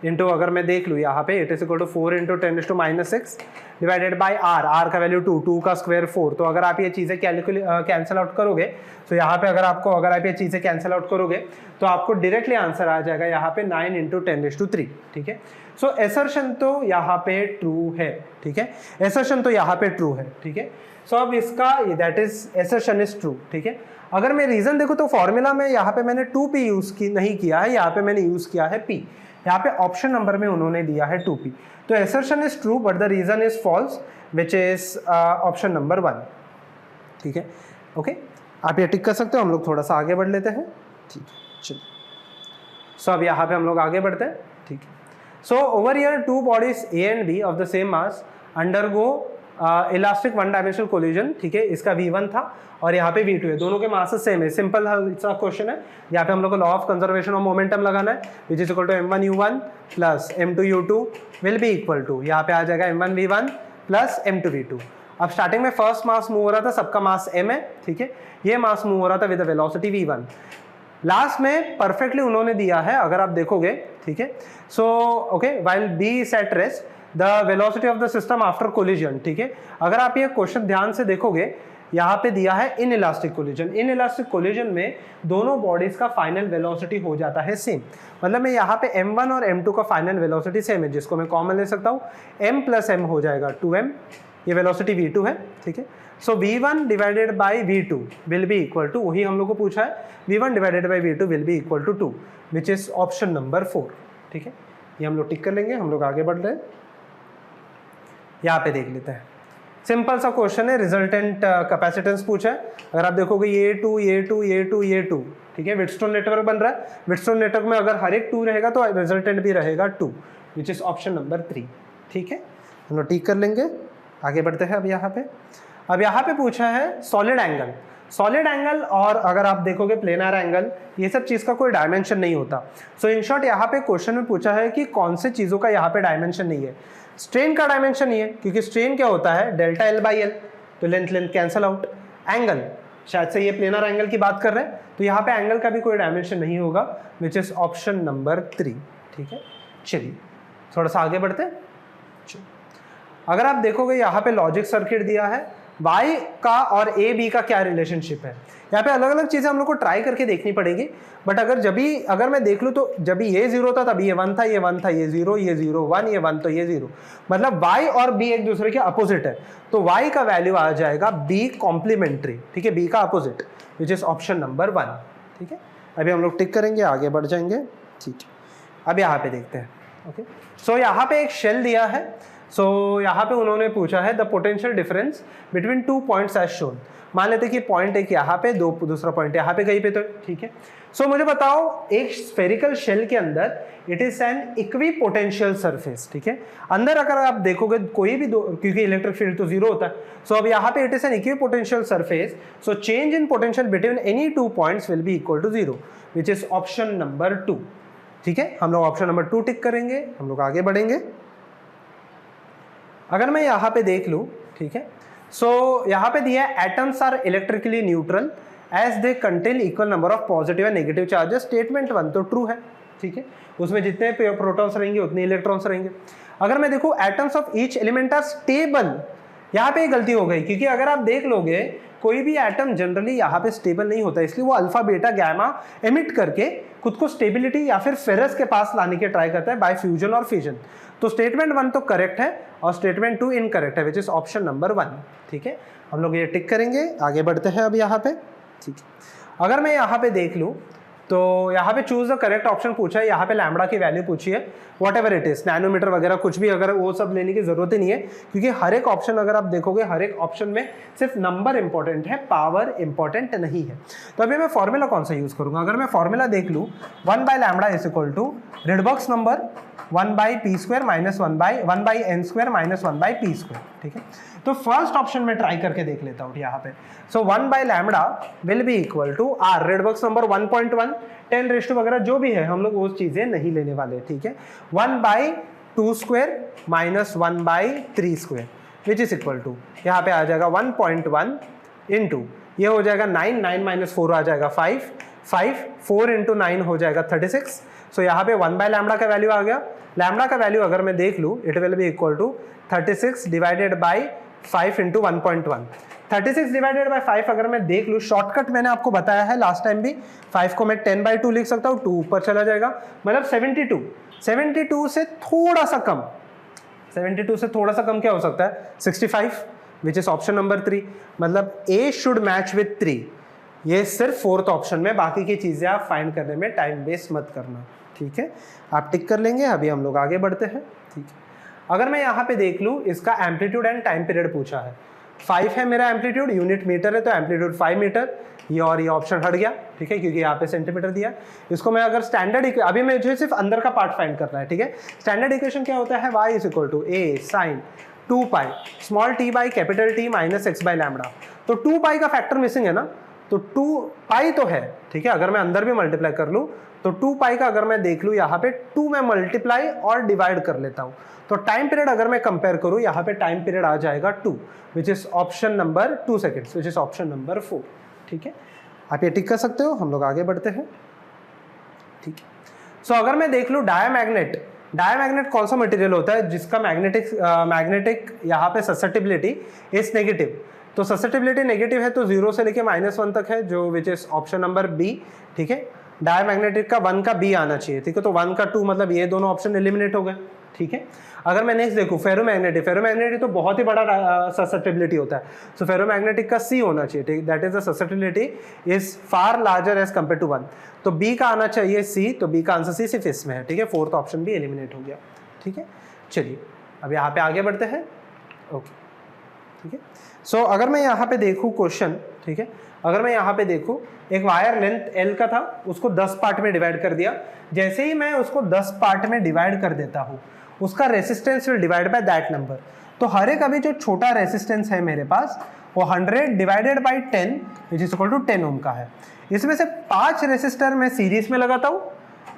इंटू, अगर मैं देख लूँ यहाँ पे it is equal to 4 × 10⁻⁶ divided by r का वैल्यू 2 का स्क्वायर 4। तो अगर आप ये चीज़ें कैंसिल आउट करोगे, तो यहाँ पे अगर आप ये चीज़ें कैंसिल आउट करोगे तो आपको डायरेक्टली आंसर आ जाएगा यहाँ पे 9 × 10⁻3, ठीक है। सो एसर्शन तो यहाँ पे ट्रू है, ठीक है, एसर्शन तो यहाँ पे ट्रू है, ठीक है। सो अब इसका that is assertion is true, ठीक है। अगर मैं रीजन देखूँ तो फॉर्मूला में यहाँ पे मैंने 2p यूज नहीं किया है, यहाँ पे मैंने यूज किया है p। यहाँ पे ऑप्शन नंबर में उन्होंने दिया है 2p, तो assertion is true but the reason is false which is option number 1, ठीक है, ओके। आप ये टिक कर सकते हो। हम लोग थोड़ा सा आगे बढ़ लेते हैं, ठीक है, चलिए। सो अब यहाँ पे हम लोग आगे बढ़ते हैं, ठीक है। So over here 2 bodies A and B of the same mass undergo elastic 1 dimensional collision, ठीक है। इसका V1 था और यहाँ पे V2 है, दोनों के मासेस सेम है। सिंपल सा क्वेश्चन है, यहाँ पे हम लोग को law of conservation of momentum लगाना है, which is equal to m1u1 plus m2u2 will be equal to, यहाँ पे आ जाएगा m1v1 प्लस m2v2। अब स्टार्टिंग में फर्स्ट मास मूव हो रहा था, सबका मास m है, ठीक है। ये मास मूव हो रहा था विद वेलोसिटी v1। लास्ट में परफेक्टली उन्होंने दिया है, अगर आप देखोगे, ठीक है। So okay, while b is at rest the velocity of the system after collision, ठीक है। अगर आप ये क्वेश्चन ध्यान से देखोगे, यहाँ पे दिया है in elastic collision. In elastic collision में दोनों बॉडीज का फाइनल वेलोसिटी हो जाता है सेम, मतलब मैं यहाँ पे m1 और m2 का फाइनल वेलोसिटी सेम है, जिसको मैं कॉमन ले सकता हूँ, m + m हो जाएगा 2m, ये वेलोसिटी v2 है, ठीक है। So v1 divided by v2 will be equal to, वही हम लोग को पूछा है, v1 divided by v2 will be equal to 2 which is option number 4, ठीक है। ये हम लोग टिक कर लेंगे। हम लोग आगे बढ़ रहे हैं, यहाँ पे देख लेते हैं। सिंपल सा क्वेश्चन है, रिजल्टेंट कैपेसिटेंस पूछा है। अगर आप देखोगे ये 2 ये 2 ये 2 ये 2, ठीक है। व्हीटस्टोन नेटवर्क बन रहा है, व्हीटस्टोन नेटवर्क में अगर हर एक 2 रहेगा तो रिजल्टेंट भी रहेगा 2 विच इज ऑप्शन नंबर 3, ठीक है। हम लोग टिक कर लेंगे, आगे बढ़ते हैं। अब यहाँ पे पूछा है सॉलिड एंगल। सॉलिड एंगल और अगर आप देखोगे प्लेनर एंगल, ये सब चीज़ का कोई डायमेंशन नहीं होता। सो इन शॉर्ट यहाँ पे क्वेश्चन में पूछा है कि कौन से चीज़ों का यहाँ पे डायमेंशन नहीं है। स्ट्रेन का डायमेंशन नहीं है, क्योंकि स्ट्रेन क्या होता है, डेल्टा L/L, तो लेंथ कैंसल आउट। एंगल, शायद से ये प्लेनर एंगल की बात कर रहे हैं, तो यहाँ पे एंगल का भी कोई डायमेंशन नहीं होगा, विच इज ऑप्शन नंबर 3, ठीक है। चलिए थोड़ा सा आगे बढ़ते हैं। अगर आप देखोगे यहाँ पे लॉजिक सर्किट दिया है, y का और a b का क्या रिलेशनशिप है। यहाँ पे अलग अलग चीज़ें हम लोग को ट्राई करके देखनी पड़ेगी, बट अगर मैं देख लूँ तो जब ये 0 था तभी ये 1 था, ये 1 था, ये 0, ये 0 1, ये 1 तो ये 0, मतलब y और b एक दूसरे के अपोजिट है, तो y का वैल्यू आ जाएगा b कॉम्प्लीमेंट्री, ठीक है, b का opposite, which is option number 1, ठीक है। अभी हम लोग टिक करेंगे, आगे बढ़ जाएंगे, ठीक है। अब यहाँ पे देखते हैं, ओके। सो यहाँ पे एक शेल दिया है। सो यहाँ पे उन्होंने पूछा है the potential difference between 2 points as shown. मान लेते हैं कि पॉइंट एक यहाँ पे, दूसरा पॉइंट यहाँ पे, कहीं पे, तो ठीक है। सो मुझे बताओ, एक स्फेरिकल शेल के अंदर it is an equipotential surface, ठीक है। अंदर अगर आप देखोगे कोई भी क्योंकि इलेक्ट्रिक फील्ड तो 0 होता है, सो अब यहाँ पे it is an equipotential surface, so change in potential between any 2 points will be equal to 0 which is option number 2, ठीक है। हम लोग ऑप्शन नंबर 2 टिक करेंगे, हम लोग आगे बढ़ेंगे। अगर मैं यहाँ पे देख लूँ, ठीक है, सो यहाँ पे दिया है atoms are electrically neutral as they contain equal number of positive and negative charges. Statement 1 तो ट्रू है, ठीक है, उसमें जितने प्रोटॉन्स रहेंगे उतने इलेक्ट्रॉन्स रहेंगे। अगर मैं देखूँ atoms of each element are stable, यहाँ पे गलती हो गई, क्योंकि अगर आप देख लोगे कोई भी एटम जनरली यहाँ पे स्टेबल नहीं होता, इसलिए वो अल्फा बीटा गैमा एमिट करके खुद को स्टेबिलिटी या फिर फेरस के पास लाने के ट्राई करता है बाय फ्यूजन और फिजन। तो स्टेटमेंट 1 तो करेक्ट है और स्टेटमेंट 2 इनकरेक्ट है, विच इज ऑप्शन नंबर 1, ठीक है। हम लोग ये टिक करेंगे, आगे बढ़ते हैं अब यहाँ पे, ठीक है। अगर मैं यहाँ पे देख लूँ तो यहाँ पे चूज द करेक्ट ऑप्शन पूछा है, यहाँ पे लैम्बडा की वैल्यू पूछी है, whatever it is, nanometre वगैरह कुछ भी, अगर वो सब लेने की जरूरत ही नहीं है, क्योंकि हर एक ऑप्शन अगर आप देखोगे हर एक ऑप्शन में सिर्फ नंबर इंपॉर्टेंट है, पावर इंपॉर्टेंट नहीं है। तो अभी मैं फॉर्मूला कौन सा यूज करूंगा। अगर मैं फॉर्मूला देख लूँ 1/λ is equal to Rydberg's number 1 by P square minus 1 by N square minus 1 by P square, ठीक है। तो फर्स्ट ऑप्शन में ट्राई करके देख लेता हूँ यहाँ पे। So 1 by lambda will be equal to R, Rydberg's number 1.1, 10 raise to वगैरह जो भी है हम लोग वो चीज़ें नहीं लेने वाले, ठीक है। 1 by 2 square minus 1 by 3 square which is equal to, यहाँ पे आ जाएगा 1.1 इंटू, ये हो जाएगा 9, 9 माइनस 4 आ जाएगा 5, 4 इंटू 9 हो जाएगा 36। सो यहाँ पे 1 बाय लैम्बडा का वैल्यू आ गया। लैम्बडा का वैल्यू अगर मैं देख लूँ, it will be equal to 36 divided by 5 into 1.1। 36 divided by 5 अगर मैं देख लूँ, शॉर्टकट मैंने आपको बताया है लास्ट टाइम भी, 5 को मैं 10/2 लिख सकता हूँ, 2 ऊपर चला जाएगा, मतलब 72 से थोड़ा सा कम, 72 से थोड़ा सा कम क्या हो सकता है, 65, विच इज ऑप्शन नंबर 3। मतलब ए शुड मैच विथ 3, ये सिर्फ फोर्थ ऑप्शन में, बाकी की चीजें आप फाइंड करने में टाइम वेस्ट मत करना, ठीक है। आप टिक कर लेंगे। अभी हम लोग आगे बढ़ते हैं, ठीक है। अगर मैं यहाँ पे देख लूँ, इसका एम्पलीट्यूड एंड टाइम पीरियड पूछा है, 5 है मेरा एम्पलीट्यूड, यूनिट मीटर है तो एम्पलीट्यूड 5 मीटर, ये और ये ऑप्शन हट गया, ठीक है, क्योंकि यहाँ पे सेंटीमीटर दिया। इसको मैं अगर स्टैंडर्ड, अभी मुझे सिर्फ अंदर का पार्ट फाइंड करना है, ठीक है। स्टैंडर्ड इक्वेशन क्या होता है, y is equal to a sine 2 pi small t by capital T minus x by lambda. तो 2 पाई का फैक्टर मिसिंग है ना, तो 2 पाई तो है, ठीक है। अगर मैं अंदर भी मल्टीप्लाई कर लूँ तो 2 पाई का अगर मैं देख लूँ यहाँ पे 2 में मल्टीप्लाई और डिवाइड कर लेता हूँ, तो टाइम पीरियड अगर मैं कंपेयर करूँ, यहाँ पे टाइम पीरियड आ जाएगा 2, which is option number 2 seconds, which is option number 4, ठीक है। आप ये टिक कर सकते हो। हम लोग आगे बढ़ते हैं, ठीक है। सो अगर मैं देख लूँ डायमैग्नेट कौन सा मटेरियल होता है जिसका मैग्नेटिक यहाँ पे ससेप्टिबिलिटी इज नेगेटिव, तो ससेप्टिबिलिटी नेगेटिव है तो 0 से लेके -1 तक है, जो which is option number B, ठीक है। डायमैग्नेटिक का 1 का बी आना चाहिए, ठीक है, तो 1 का 2, मतलब ये दोनों ऑप्शन एलिमिनेट हो गए, ठीक है। अगर मैं नेक्स्ट देखूँ फेरोमैग्नेटिक तो बहुत ही बड़ा ससेप्टिबिलिटी होता है, सो फेरोमैग्नेटिक का सी होना चाहिए, ठीक, that is the susceptibility is far larger as compare to 1, तो बी का आना चाहिए सी, तो बी का आंसर सी सिर्फ इसमें है, ठीक है। फोर्थ ऑप्शन भी एलिमिनेट हो गया, ठीक है। चलिए अब यहाँ पे आगे बढ़ते हैं, ओके, ठीक है। सो अगर मैं यहाँ पे देखूँ क्वेश्चन, ठीक है, अगर मैं यहाँ पे देखूँ एक वायर लेंथ L का था, उसको 10 पार्ट में डिवाइड कर दिया। जैसे ही मैं उसको 10 पार्ट में डिवाइड कर देता हूँ, उसका resistance will divide by that number. तो हर एक अभी जो छोटा रेसिस्टेंस है मेरे पास, वो 100 divided by 10 which is equal to 10 ohm का है। इसमें से 5 रेसिस्टर मैं सीरीज में लगाता हूँ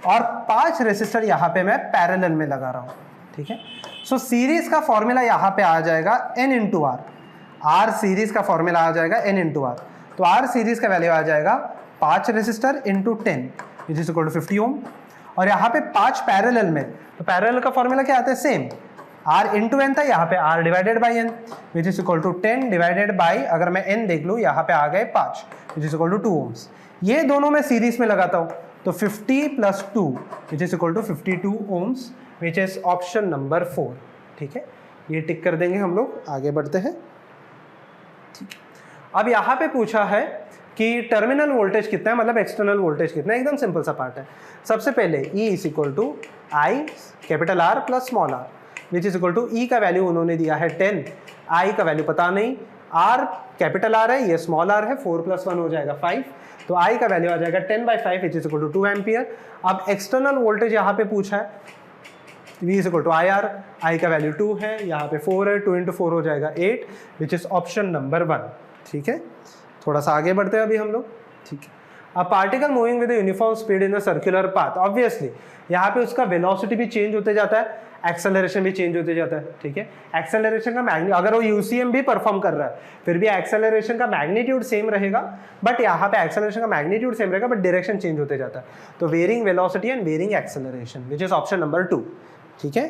और 5 रेसिस्टर यहाँ पे मैं पैरेलल में लगा रहा हूँ, ठीक है। सो सीरीज का फॉर्मूला यहाँ पे आ जाएगा n into R, R series का फॉर्मूला आ जाएगा n इंटू आर, तो आर सीरीज का वैल्यू आ जाएगा 5 resistor into 10 which is equal to 50 ohm, और यहाँ पे 5 पैरेलल में, तो पैरेलल का फॉर्मूला क्या आता है, सेम R इंटू एन था, यहाँ पे R divided by n which is equal to 10 divided by, अगर मैं n देख लूँ यहाँ पे आ गए 5 which is equal to 2 ohms. ये दोनों मैं सीरीज में लगाता हूँ, तो 50 plus 2 which is equal to 52 ohms, which is option number 4, ठीक है। ये टिक कर देंगे। हम लोग आगे बढ़ते हैं, ठीक है। अब यहाँ पे पूछा है कि टर्मिनल वोल्टेज कितना है, मतलब एक्सटर्नल वोल्टेज कितना है। एकदम सिंपल सा पार्ट है। सबसे पहले E is equal to I capital R plus small r which is equal to E का वैल्यू उन्होंने दिया है 10, I का वैल्यू पता नहीं, R कैपिटल R है, ये स्मॉल r है, 4 + 1 हो जाएगा 5, तो I का वैल्यू आ जाएगा 10/5 which is equal to 2 ampere. अब एक्सटर्नल वोल्टेज यहाँ पे पूछा है, V is equal to IR, I का वैल्यू 2 है, यहाँ पे 4 है, 2 × 4 हो जाएगा 8 विच इज ऑप्शन नंबर 1, ठीक है। थोड़ा सा आगे बढ़ते हैं अभी हम लोग, ठीक है। A particle moving with uniform speed in a circular path, obviously यहाँ पे उसका वेलोसिटी भी चेंज होते जाता है, एक्सेलरेशन भी चेंज होते जाता है, ठीक है। एक्सेलरेशन का मैग्नीट्यूड, अगर वो यूसीएम भी परफॉर्म कर रहा है फिर भी एक्सेलरेशन का मैग्नीट्यूड सेम रहेगा, बट यहाँ पे एक्सेलरेशन का मैग्नीट्यूड सेम रहेगा बट डायरेक्शन चेंज होते जाता है, तो varying velocity and varying acceleration which is option number 2, ठीक है।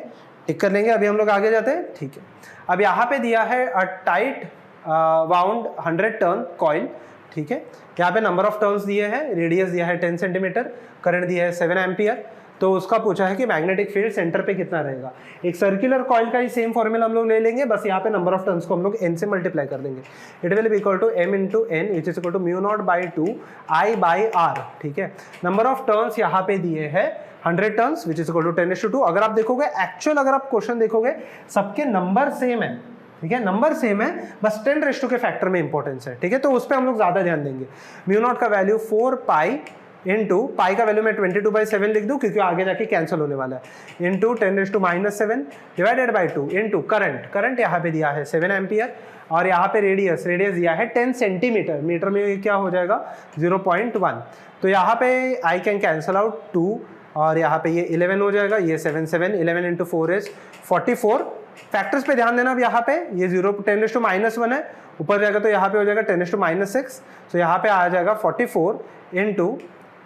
टिक कर लेंगे। अभी हम लोग आगे जाते हैं, ठीक है। अब यहाँ पे दिया है a tight wound 100 turn coil, ठीक है। यहाँ पे नंबर ऑफ टर्न्स दिए हैं, रेडियस दिया है 10 सेंटीमीटर, करंट दिया है 7 एम्पियर, तो उसका पूछा है कि मैग्नेटिक फील्ड सेंटर पे कितना रहेगा। एक सर्कुलर कॉइल का ही सेम फॉर्मूला हम लोग ले लेंगे, बस यहाँ पे नंबर ऑफ टर्न्स को हम लोग n से मल्टीप्लाई कर देंगे। It will be equal to m into n which is equal to μ0/2 I by R, ठीक है। नंबर ऑफ टर्न्स यहाँ पे दिए हैं 100 turns which is equal to 10/2। अगर आप देखोगे एक्चुअल, अगर आप क्वेश्चन देखोगे सबके नंबर सेम है, ठीक है, नंबर सेम है, बस 10 रेज़ टू के फैक्टर में इंपॉर्टेंस है, ठीक है, तो उस पर हम लोग ज्यादा ध्यान देंगे। μ0 का वैल्यू 4 पाई इंटू पाई का वैल्यू मैं 22/7 लिख दूं क्योंकि आगे जाके कैंसिल होने वाला है, into 10⁻⁷ divided by 2 into current यहाँ पे दिया है 7 एम्पियर और यहाँ पे रेडियस दिया है 10 सेंटीमीटर, मीटर में ये क्या हो जाएगा 0.1। तो यहाँ पे आई कैन कैंसल आउट 2 और यहाँ पे ये 11 हो जाएगा, ये 7 11 इंटू 4 इज 44। फैक्टर्स पे ध्यान देना, अब यहाँ पे ये 10⁻⁻1 है, ऊपर जाएगा तो यहाँ पे हो जाएगा 10⁻⁶, तो यहाँ पे आ जाएगा 44 इंटू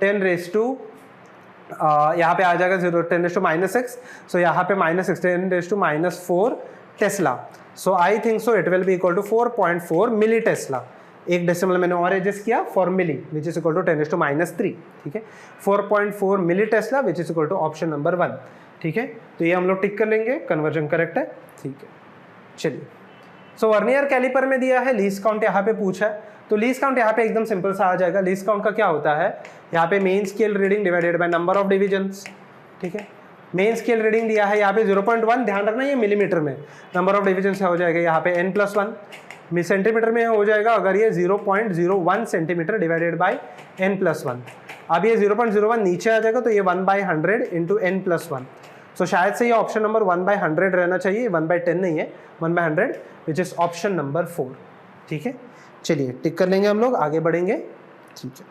10⁻, यहाँ पे आ जाएगा 10⁻⁶, सो यहाँ पे -6 10⁻⁴ tesla. So I think so it will be equal to 4.4 milli tesla. एक डेसिमल मैंने और एडजस्ट किया for milli which is equal to 10⁻3, ठीक है, 4.4 milli tesla which is equal to option number 1, ठीक है। तो ये हम लोग टिक कर लेंगे, कन्वर्जन करेक्ट है, ठीक है। चलिए, सो वर्नियर कैलिपर में दिया है लीस्ट काउंट, यहाँ पे पूछा है, तो लीस्ट काउंट यहाँ पे एकदम सिंपल सा आ जाएगा। लीस्ट काउंट का क्या होता है, यहाँ पे main scale reading divided by number of divisions, ठीक है। मेन स्केल रीडिंग दिया है यहाँ पे 0.1, ध्यान रखना ये मिलीमीटर में, नंबर ऑफ डिविजन्स हो जाएगा यहाँ पे n+1, सेंटीमीटर में हो जाएगा अगर ये 0.01 सेंटीमीटर डिवाइडेड बाय n+1। अब ये 0.01 नीचे आ जाएगा तो ये 1/100 इंटू n+1। सो शायद से ये ऑप्शन नंबर 1/100 रहना चाहिए, 1/10 नहीं है, 1/100 विच इज ऑप्शन नंबर 4, ठीक है। चलिए टिक कर लेंगे, हम लोग आगे बढ़ेंगे, ठीक है।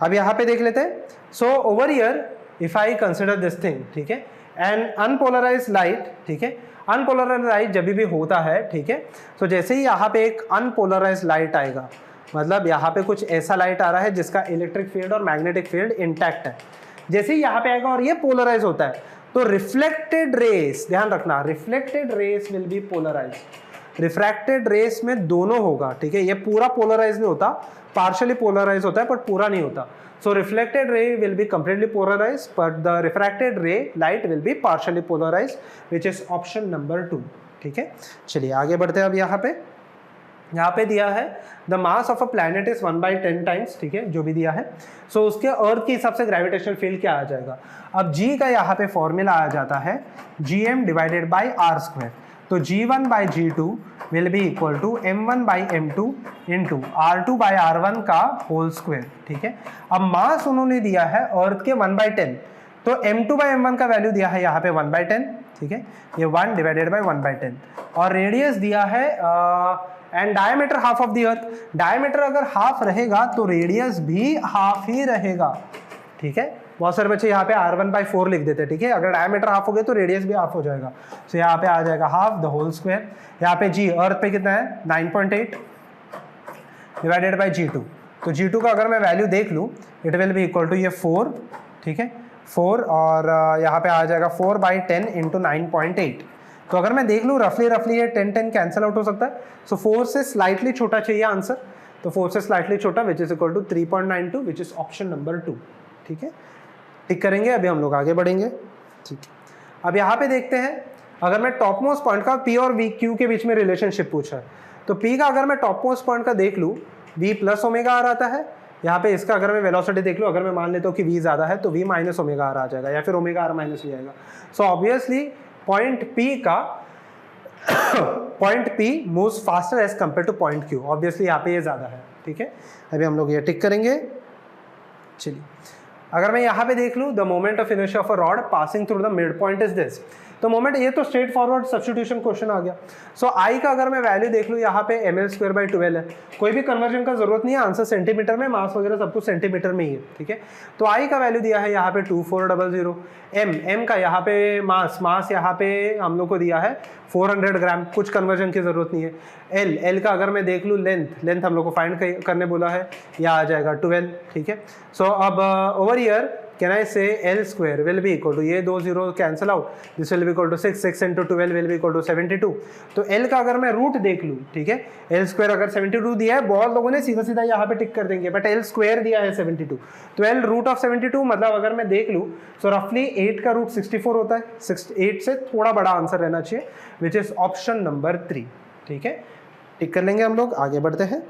अब यहाँ पे देख लेते हैं। सो over here if I consider this thing, ठीक है, एन अनपोलराइज्ड लाइट, ठीक है, अनपोलराइज्ड लाइट जब भी होता है, ठीक है, तो जैसे ही यहाँ पे एक अनपोलराइज्ड लाइट आएगा, मतलब यहाँ पे कुछ ऐसा लाइट आ रहा है जिसका इलेक्ट्रिक फील्ड और मैग्नेटिक फील्ड इंटैक्ट है, जैसे ही यहाँ पे आएगा और ये पोलराइज होता है तो रिफ्लेक्टेड रेस, ध्यान रखना, reflected rays will be polarised. Refracted rays में दोनों होगा, ठीक है, ये पूरा पोलराइज नहीं होता, पार्शियली पोलराइज होता है बट पूरा नहीं होता। So reflected ray will be completely polarized, but the refracted ray light will be partially polarized, which is option number 2, ठीक है। चलिए आगे बढ़ते हैं। अब यहाँ पे दिया है the mass of a planet is 1/10 times, ठीक है, जो भी दिया है। सो उसके अर्थ के हिसाब से ग्रेविटेशनल फील्ड क्या आ जाएगा। अब जी का यहाँ पे फॉर्मूला आ जाता है gm डिवाइडेड बाई r², तो g1/g2 will be equal to m1/m2 into r2/r1 का होल स्क्वायर, ठीक है। अब मास उन्होंने दिया है अर्थ के 1/10, तो m2/m1 का वैल्यू दिया है यहाँ पे 1/10, ठीक है, ये 1 डिवाइडेड बाई 1/10, और रेडियस दिया है and diameter half of the earth. Diameter अगर हाफ रहेगा तो रेडियस भी हाफ ही रहेगा, ठीक है। बहुत सारे बच्चे यहाँ पे r1/4 लिख देते हैं, ठीक है, अगर डायमीटर हाफ हो गया तो रेडियस भी हाफ हो जाएगा। सो यहाँ पे आ जाएगा हाफ द होल स्क्वायर। यहाँ पे जी अर्थ पे कितना है 9.8 डिवाइडेड बाई g2, तो g2 का अगर मैं वैल्यू देख लूँ it will be equal to ये 4, ठीक है, 4, और यहाँ पे आ जाएगा 4/10 इंटू 9.8। तो अगर मैं देख लूँ रफली ये 10 कैंसिल आउट हो सकता है। सो 4 से स्लाइटली छोटा चाहिए आंसर, तो 4 से स्लाइटली छोटा which is equal to 3.92 which is option number 2, ठीक है। टिक करेंगे, अभी हम लोग आगे बढ़ेंगे, ठीक है। अब यहाँ पे देखते हैं, अगर मैं टॉप मोस्ट पॉइंट का P और VQ के बीच में रिलेशनशिप पूछा है, तो P का अगर मैं टॉप मोस्ट पॉइंट का देख लूँ V प्लस ओमेगा आर आता है। यहाँ पे इसका अगर मैं वेलोसिटी देख लूँ, अगर मैं मान लेता हूँ कि V ज़्यादा है तो V माइनस ओमेगा आर आ जाएगा, या फिर ओमेगा आर माइनस V आएगा। So obviously point P moves faster as compare to point Q, obviously यहाँ पे ये ज़्यादा है, ठीक है। अभी हम लोग ये टिक करेंगे। चलिए, अगर मैं यहाँ पे देख लूँ the moment of inertia of a rod passing through the mid point is this, तो मोमेंट, ये तो स्ट्रेट फॉरवर्ड सब्स्टिट्यूशन क्वेश्चन आ गया। सो आई का अगर मैं वैल्यू देख लूँ यहाँ पे ml²/12 है, कोई भी कन्वर्जन का जरूरत नहीं है, आंसर सेंटीमीटर में, मास वगैरह सब कुछ सेंटीमीटर में ही है, ठीक है। तो आई का वैल्यू दिया है यहाँ पे 2400, m का यहाँ पे मास यहाँ पे हम लोग को दिया है 400 ग्राम, कुछ कन्वर्जन की जरूरत नहीं है। एल का अगर मैं देख लूँ लेंथ हम लोग को फाइंड करने बोला है, यह आ जाएगा 12, ठीक है। सो अब ओवर हियर कैन आई से L² will be equal to, ये 2 0 cancel out, this will be equal to 6 into 12 will be equal to 72। तो L का अगर मैं रूट देख लूँ, ठीक है, L² अगर 72 दिया है, बहुत लोगों ने सीधा यहाँ पे टिक कर देंगे, बट L² दिया है 72, तो L रूट ऑफ 72 मतलब अगर मैं देख लूँ तो रफली 8 का रूट 64 होता है, 8 से थोड़ा बड़ा आंसर रहना चाहिए विच इज ऑप्शन नंबर 3, ठीक है। टिक कर लेंगे, हम लोग आगे बढ़ते हैं,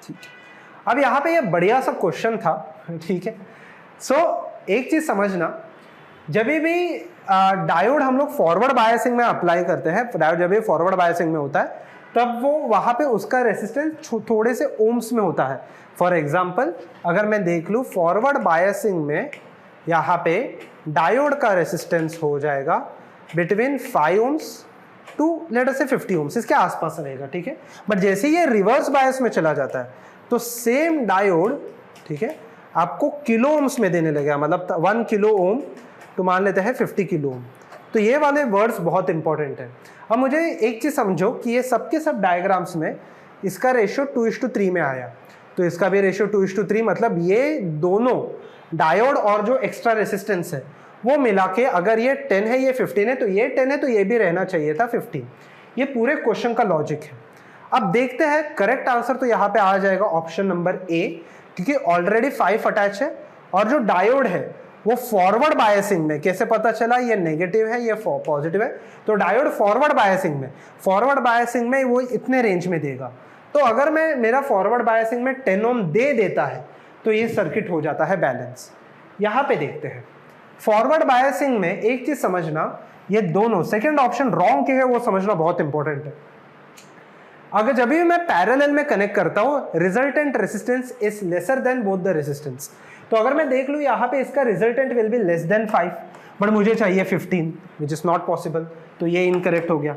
ठीक है। अब यहाँ पे ये बढ़िया सा क्वेश्चन था, ठीक है। सो एक चीज समझना, जब भी डायोड हम लोग फॉरवर्ड बायसिंग में अप्लाई करते हैं, डायोड जब भी फॉरवर्ड बायसिंग में होता है तब वो वहाँ पे उसका रेसिस्टेंस थोड़े से ओम्स में होता है। फॉर एग्जाम्पल अगर मैं देख लूँ फॉरवर्ड बायसिंग में यहाँ पे डायोड का रेसिस्टेंस हो जाएगा between 5 ohms to let us say 50 ohms, इसके आसपास रहेगा, ठीक है। बट जैसे ये रिवर्स बायस में चला जाता है तो सेम डायोड, ठीक है, आपको किलो ओम्स में देने लगेगा, मतलब 1 किलो ओम तो मान लेते हैं 50 किलो ओम। तो ये वाले वर्ड्स बहुत इंपॉर्टेंट है। अब मुझे एक चीज़ समझो कि ये सबके सब डायग्राम्स में इसका रेशियो 2:3 में आया, तो इसका भी रेशियो 2:3, मतलब ये दोनों डायोड और जो एक्स्ट्रा रेसिस्टेंस है वो मिला के अगर ये 10 है ये 15 है तो ये 10 है तो ये भी रहना चाहिए था 15। ये पूरे क्वेश्चन का लॉजिक है। अब देखते हैं करेक्ट आंसर, तो यहाँ पे आ जाएगा ऑप्शन नंबर ए, क्योंकि ऑलरेडी 5 अटैच है और जो डायोड है वो फॉरवर्ड बायसिंग में, कैसे पता चला ये नेगेटिव है ये पॉजिटिव है, तो डायोड फॉरवर्ड बायसिंग में वो इतने रेंज में देगा। तो अगर मैं मेरा फॉरवर्ड बायसिंग में 10 ओम दे देता है तो ये सर्किट हो जाता है बैलेंस। यहाँ पे देखते हैं फॉरवर्ड बायसिंग में एक चीज समझना, ये दोनों सेकंड ऑप्शन रॉन्ग के है वो समझना बहुत इंपॉर्टेंट है। अगर जब भी मैं पैरेलल में कनेक्ट करता हूं resultant resistance is lesser than both the resistance, तो अगर मैं देख लूं यहाँ पे इसका resultant will be less than 5 but मुझे चाहिए 15 विच इज नॉट पॉसिबल, तो ये इनकरेक्ट हो गया।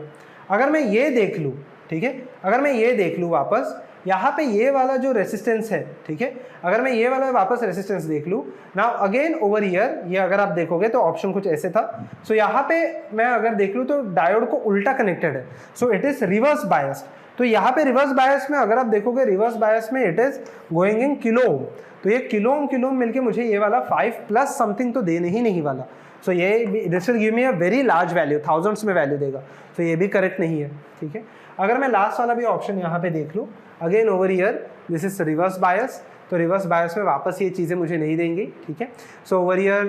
अगर मैं ये देख लूं, ठीक है, अगर मैं ये देख लूं वापस यहाँ पे ये वाला जो रेसिस्टेंस है, ठीक है, अगर मैं ये वाला वापस रेसिस्टेंस देख लूँ नाउ अगेन ओवर ईयर, ये अगर आप देखोगे तो ऑप्शन कुछ ऐसे था। सो यहाँ पे मैं अगर देख लूँ तो डायोड को उल्टा कनेक्टेड है, so it is reverse biased. तो यहाँ पे रिवर्स बायस में अगर आप देखोगे रिवर्स बायस में it is going in kilo ohm, तो ये किलो ओम मिलके मुझे ये वाला 5 प्लस समथिंग तो देने ही नहीं वाला। सो ये this will give me a very large value, thousands में वैल्यू देगा, तो ये भी करेक्ट नहीं है, ठीक है। अगर मैं लास्ट वाला भी ऑप्शन यहाँ पे देख लूँ again over year this is reverse bias, तो रिवर्स बायस में वापस ये चीज़ें मुझे नहीं देंगी, ठीक है। सो ओवर ईयर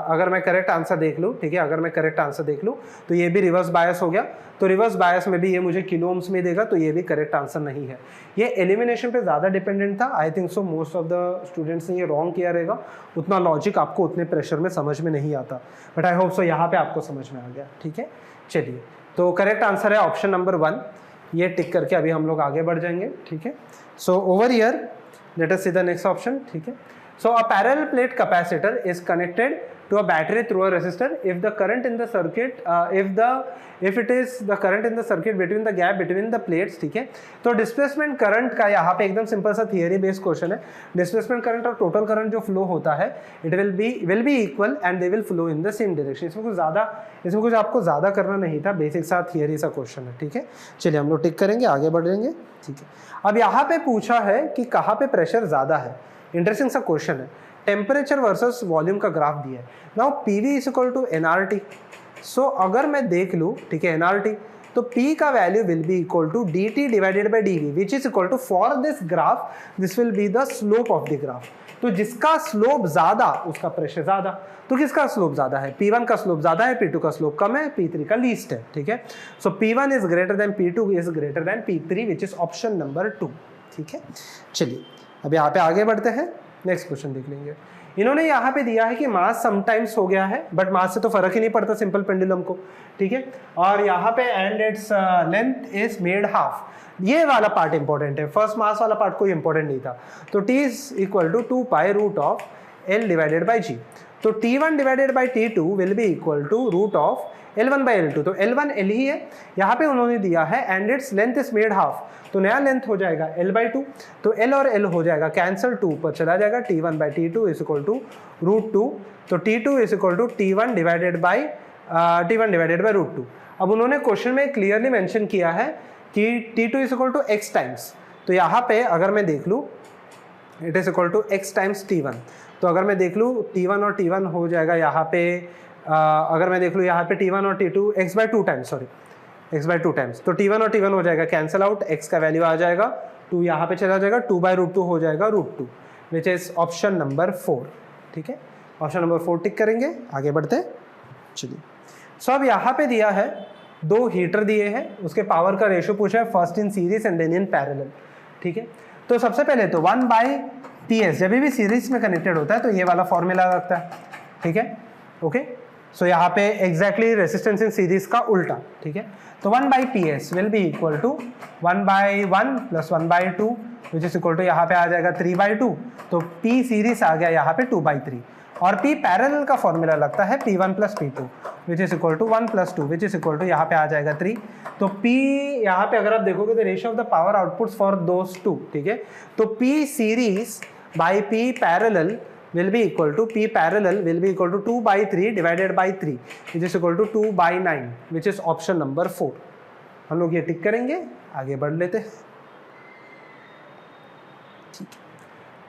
अगर मैं करेक्ट आंसर देख लूँ, ठीक है, अगर मैं करेक्ट आंसर देख लूँ तो ये भी रिवर्स बायस हो गया, तो रिवर्स बायस में भी ये मुझे किलो ओम्स में देगा, तो ये भी करेक्ट आंसर नहीं है। ये एलिमिनेशन पे ज़्यादा डिपेंडेंट था, आई think so most of the students ने ये रॉन्ग किया रहेगा, उतना लॉजिक आपको उतने प्रेशर में समझ में नहीं आता, बट आई होप सो यहाँ पे आपको समझ में आ गया, ठीक है। चलिए, तो करेक्ट आंसर है ऑप्शन नंबर 1, ये टिक करके अभी हम लोग आगे बढ़ जाएंगे, ठीक है। So over year let us see the next option, ठीक है। So a parallel plate capacitor is connected to a battery through a resistor if the current in the circuit if it is the current in the circuit between the gap between the plates, ठीक है। तो displacement current का यहाँ पे एकदम simple सा theory based question है। Displacement current और टोटल करंट जो फ्लो होता है it will be equal and they will flow in the same direction. इसमें कुछ आपको ज़्यादा करना नहीं था, बेसिक सा थियरी सा क्वेश्चन है, ठीक है। चलिए हम लोग टिक करेंगे, आगे बढ़ेंगे, ठीक है। अब यहाँ पे पूछा है कि कहाँ पे प्रेशर ज़्यादा है, इंटरेस्टिंग सा क्वेश्चन है। टेम्परेचर वर्सेस वॉल्यूम का ग्राफ दिया है। Now PV is equal to NRT, so अगर मैं देख लूँ, ठीक है, एनआरटी, तो P का वैल्यू will be equal to dt divided by dv which is equal to for this graph this will be the slope of the graph. तो जिसका स्लोप ज़्यादा उसका प्रेशर ज़्यादा, तो किसका स्लोप ज़्यादा है? P1 का स्लोप ज़्यादा है, P2 का स्लोप कम है, P3 का लीस्ट है, ठीक है। सो P1 is greater then P2 is greater then P3 which is option number 2, ठीक है। चलिए अब यहाँ पे आगे बढ़ते हैं, नेक्स्ट क्वेश्चन देख लेंगे। इन्होंने यहाँ पे दिया है कि मास समटाइम्स हो गया है बट मास से तो फर्क ही नहीं पड़ता सिंपल पेंडुलम को, ठीक है। और यहाँ पे and its length is made half, ये वाला पार्ट इंपॉर्टेंट है, फर्स्ट मास वाला पार्ट कोई इंपॉर्टेंट नहीं था। तो T is equal to 2 pi root of L divided by G, तो T1 divided by T2 will be equal to root of L1 by L2, तो L1 L ही है, यहाँ पे उन्होंने दिया है and its length is made half, तो नया लेंथ हो जाएगा L बाई 2, तो L और L हो जाएगा कैंसिल, 2 पर चला जाएगा, T1 by T2 is equal to root 2, तो T2 is equal to T1 divided by root 2। अब उन्होंने क्वेश्चन में क्लियरली मेंशन किया है कि T2 is equal to x times, तो यहाँ पे अगर मैं देख लूँ it is equal to x times T1, तो अगर मैं देख लूँ T1 और T1 हो जाएगा यहाँ पे अगर मैं देख लूँ यहाँ पे T1 और T2 x by 2 times, x by 2 times, तो T1 और T1 हो जाएगा कैंसिल आउट, x का वैल्यू आ जाएगा 2 यहाँ पे चला जाएगा, 2 बाई रूट 2 हो जाएगा root 2 which is option number 4, ठीक है। ऑप्शन नंबर 4 टिक करेंगे, आगे बढ़ते हैं। चलिए सो अब यहाँ पे दिया है 2 हीटर दिए हैं, उसके पावर का रेशियो पूछा है, first in series and then in parallel, ठीक है। तो सबसे पहले तो 1 बाई PS जब भी सीरीज में कनेक्टेड होता है तो ये वाला फॉर्मूला लगता है, ठीक है, ओके। सो यहाँ पे एग्जैक्टली रेसिस्टेंस इन सीरीज का उल्टा, ठीक है। तो 1/PS will be equal to 1/1 plus 1/2 which is equal to यहाँ पे आ जाएगा 3/2। तो P सीरीज आ गया यहाँ पे 2/3 और P पैरेलल का फॉर्मूला लगता है P1 plus P2 which is equal to 1 plus 2 which is equal to यहाँ पे आ जाएगा 3। तो P यहाँ पे अगर आप देखोगे तो ratio of the power outputs for those two, ठीक है। तो P series by P parallel will be equal to P parallel will be equal to 2/3 divided by 3 which is equal to 2/9 which is option number 4। हम लोग ये टिक करेंगे, आगे बढ़ लेते हैं।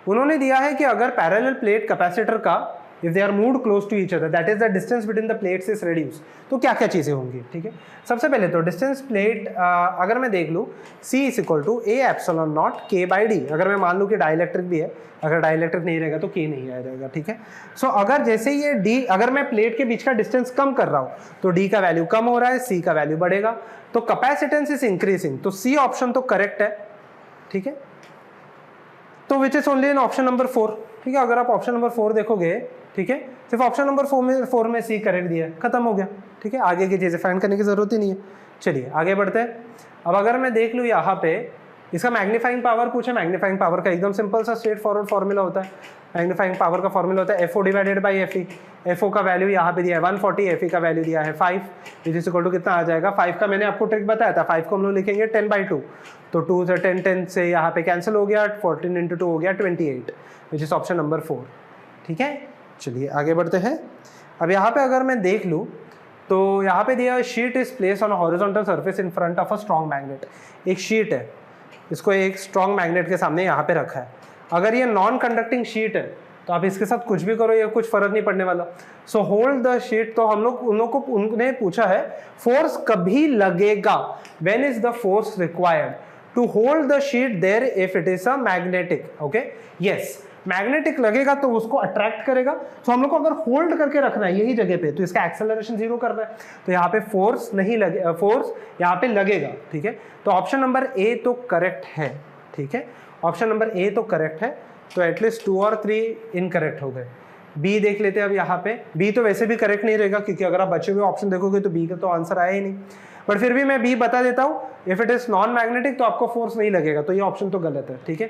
उन्होंने दिया है कि अगर पैरेलल प्लेट कैपेसिटर का if they are moved close to each other that is the distance between the plates is reduced, तो क्या क्या चीज़ें होंगी, ठीक है। सबसे पहले तो डिस्टेंस प्लेट अगर मैं देख लूँ C is equal to A epsilon naught K/D। अगर मैं मान लूँ कि डाइलेक्ट्रिक भी है, अगर डाइलेक्ट्रिक नहीं रहेगा तो K नहीं आ जाएगा, ठीक है। सो अगर जैसे ये D, अगर मैं प्लेट के बीच का डिस्टेंस कम कर रहा हूँ तो D का वैल्यू कम हो रहा है, C का वैल्यू बढ़ेगा, तो कैपेसिटेंस इज इंक्रीजिंग। तो C ऑप्शन तो करेक्ट है, ठीक है। तो which is only in option number 4, ठीक है। अगर आप ऑप्शन नंबर 4 देखोगे, ठीक है, सिर्फ ऑप्शन नंबर 4 में C करेक्ट दिया है, खत्म हो गया, ठीक है। आगे की चीज़ें फाइंड करने की जरूरत ही नहीं है। चलिए आगे बढ़ते हैं। अब अगर मैं देख लूँ यहाँ पे इसका मैग्नीफाइंग पावर पूछे, मैग्नीफाइंग पावर का एकदम सिंपल सा स्ट्रेट फॉरवर्ड फॉर्मूला होता है। मैग्नीफाइंग पावर का फॉर्मूला होता है FO divided by FE। FO का वैल्यू यहाँ पे दिया है 140, FE का वैल्यू दिया है 5 विच इज इक्वल टू कितना आ जाएगा 5 का मैंने आपको ट्रिक बताया था, 5 को हम लोग लिखेंगे 10/2, तो 2 से 10 से यहाँ पे कैंसिल हो गया, 14 × 2 हो गया 28 विच इज ऑप्शन नंबर 4, ठीक है। चलिए आगे बढ़ते हैं। अब यहाँ पे अगर मैं देख लूँ तो यहाँ पे दिया sheet is place on horizontal surface in front of a strong magnet. एक शीट है, इसको एक स्ट्रॉन्ग मैग्नेट के सामने यहाँ पे रखा है। अगर ये नॉन कंडक्टिंग शीट है तो आप इसके साथ कुछ भी करो, ये कुछ फर्क नहीं पड़ने वाला। So hold the sheet. तो हम लोग उन्होंने पूछा है फोर्स कभी लगेगा, when is the force required to hold the sheet there if it is a magnetic, okay. Yes, magnetic लगेगा तो उसको अट्रैक्ट करेगा। तो हम लोग को अगर होल्ड करके रखना है यही जगह पे, तो इसका एक्सेलरेशन 0 करना है, तो यहाँ पे फोर्स नहीं लगे, फोर्स यहाँ पे लगेगा, ठीक है। तो ऑप्शन नंबर A तो करेक्ट है, ठीक है। ऑप्शन नंबर A तो करेक्ट है, तो एटलीस्ट 2 और 3 इनकरेक्ट हो गए। B देख लेते हैं अब यहाँ पे। B तो वैसे भी करेक्ट नहीं रहेगा क्योंकि अगर आप बचे हुए ऑप्शन देखोगे तो B का तो आंसर आया ही नहीं, बट फिर भी मैं B बता देता हूँ। If it is non magnetic तो आपको फोर्स नहीं लगेगा, तो ये ऑप्शन तो गलत है, ठीक है।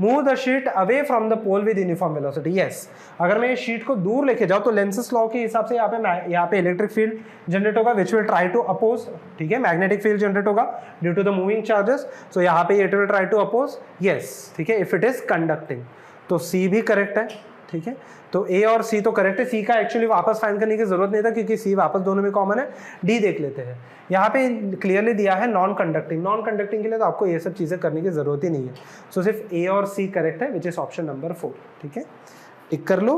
Move the sheet away from the pole with uniform velocity. Yes, अगर मैं इस शीट को दूर लेके जाऊँ तो लेंसेस लॉ के हिसाब से यहाँ पे इलेक्ट्रिक फील्ड जनरेट होगा which will try to oppose, ठीक है। मैग्नेटिक फील्ड जनरेट होगा due to the moving charges, so यहाँ पे it will try to oppose, yes, ठीक है। इफ इट इज कंडक्टिंग तो C भी करेक्ट है, ठीक है। तो A और C तो करेक्ट है। C का एक्चुअली वापस फाइंड करने की जरूरत नहीं था क्योंकि C वापस दोनों में कॉमन है। D देख लेते हैं। यहाँ पे क्लियरली दिया है नॉन कंडक्टिंग। नॉन कंडक्टिंग के लिए तो आपको ये सब चीज़ें करने की जरूरत ही नहीं है। सो सिर्फ A और C करेक्ट है विच इज ऑप्शन नंबर 4, ठीक है। टिक कर लो।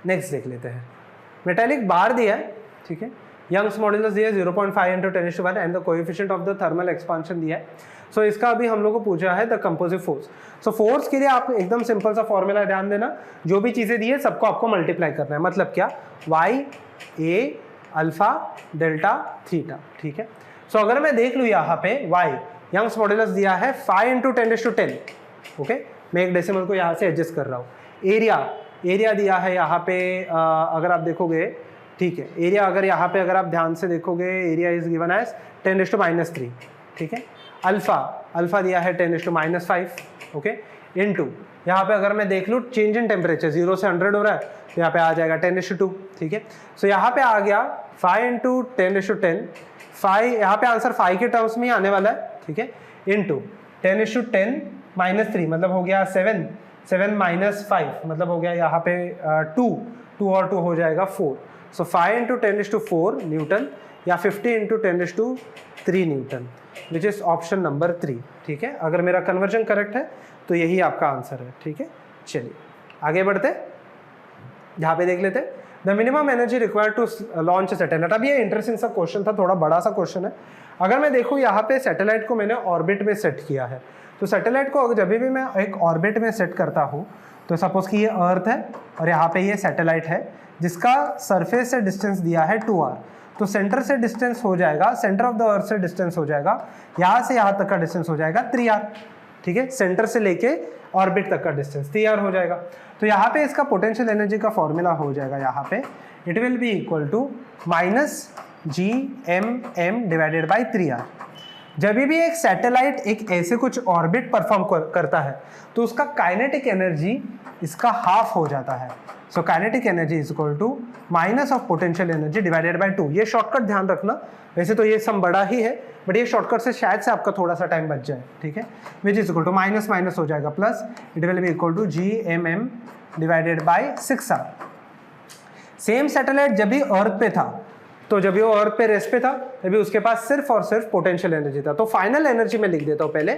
नेक्स्ट देख लेते हैं। मेटेलिक बार दिया है, ठीक है। यंग्स मॉड्यूलस दिया है 0.5 × 10⁻⁴ and the coefficient of the thermal expansion दिया है। सो इसका अभी हम लोग को पूछा है the composite force. So force के लिए आप एकदम सिंपल सा फॉर्मूला ध्यान देना, जो भी चीज़ें दी है सबको आपको मल्टीप्लाई करना है। मतलब क्या, y a alpha delta theta, ठीक है। सो अगर मैं देख लूँ यहाँ पे y यंग्स मॉड्यूलस दिया है 5 × 10⁻10, ओके। मैं एक डेसिमल को यहाँ से एडजस्ट कर रहा हूँ। एरिया दिया है यहाँ पे अगर आप देखोगे, ठीक है। एरिया अगर यहाँ पे अगर आप ध्यान से देखोगे, एरिया इज गिवन एज 10⁻3, ठीक है। अल्फा दिया है 10⁻5, ओके, इनटू यहाँ पे अगर मैं देख लूँ चेंज इन टेम्परेचर 0 से 100 हो रहा है तो यहाँ पे आ जाएगा 10:2, ठीक है। सो यहाँ पे आ गया 5 × 10⁻10, 5 यहाँ पे आंसर 5 के टर्म्स में ही आने वाला है, ठीक है, इनटू 10:10 - 3 मतलब हो गया 7 - 5 मतलब हो गया यहाँ पे 2 और 2 हो जाएगा 4। सो 5 × 10⁻4 न्यूटन या 50 × 10⁻3 Newton which is option number 3, ठीक है। अगर मेरा कन्वर्जन करेक्ट है तो यही आपका आंसर है, ठीक है। चलिए आगे बढ़ते, यहाँ पे देख लेते the minimum energy required to launch satellite. अब ये इंटरेस्टिंग सा क्वेश्चन था, थोड़ा बड़ा सा क्वेश्चन है। अगर मैं देखूँ यहाँ पे सैटेलाइट को मैंने ऑर्बिट में सेट किया है, तो सैटेलाइट को जब भी मैं एक ऑर्बिट में सेट करता हूँ तो सपोज कि ये अर्थ है और यहाँ पे ये सैटेलाइट है जिसका सरफेस से डिस्टेंस दिया है 2r, तो सेंटर से डिस्टेंस हो जाएगा, सेंटर ऑफ द अर्थ से डिस्टेंस हो जाएगा, यहाँ से यहाँ तक का डिस्टेंस हो जाएगा 3r, ठीक है। सेंटर से लेके ऑर्बिट तक का डिस्टेंस 3r हो जाएगा। तो यहाँ पे इसका पोटेंशियल एनर्जी का फॉर्मूला हो जाएगा यहाँ पे it will be equal to -GMM divided by 3R। जब भी एक सैटेलाइट एक ऐसे कुछ ऑर्बिट परफॉर्म करता है तो उसका काइनेटिक एनर्जी इसका हाफ हो जाता है। So kinetic energy is equal to minus of potential energy divided by 2। ये शॉर्टकट ध्यान रखना, वैसे तो ये सम बड़ा ही है बट ये शॉर्टकट से शायद से आपका थोड़ा सा टाइम बच जाए, ठीक है। Which is equal to minus minus हो जाएगा plus, it will be equal to GMM divided by 6R। Same satellite जब भी अर्थ पे था, तो जब भी वो अर्थ पे रेस्ट पे था तभी उसके पास सिर्फ और सिर्फ पोटेंशियल एनर्जी था। तो फाइनल एनर्जी में लिख देता हूँ पहले।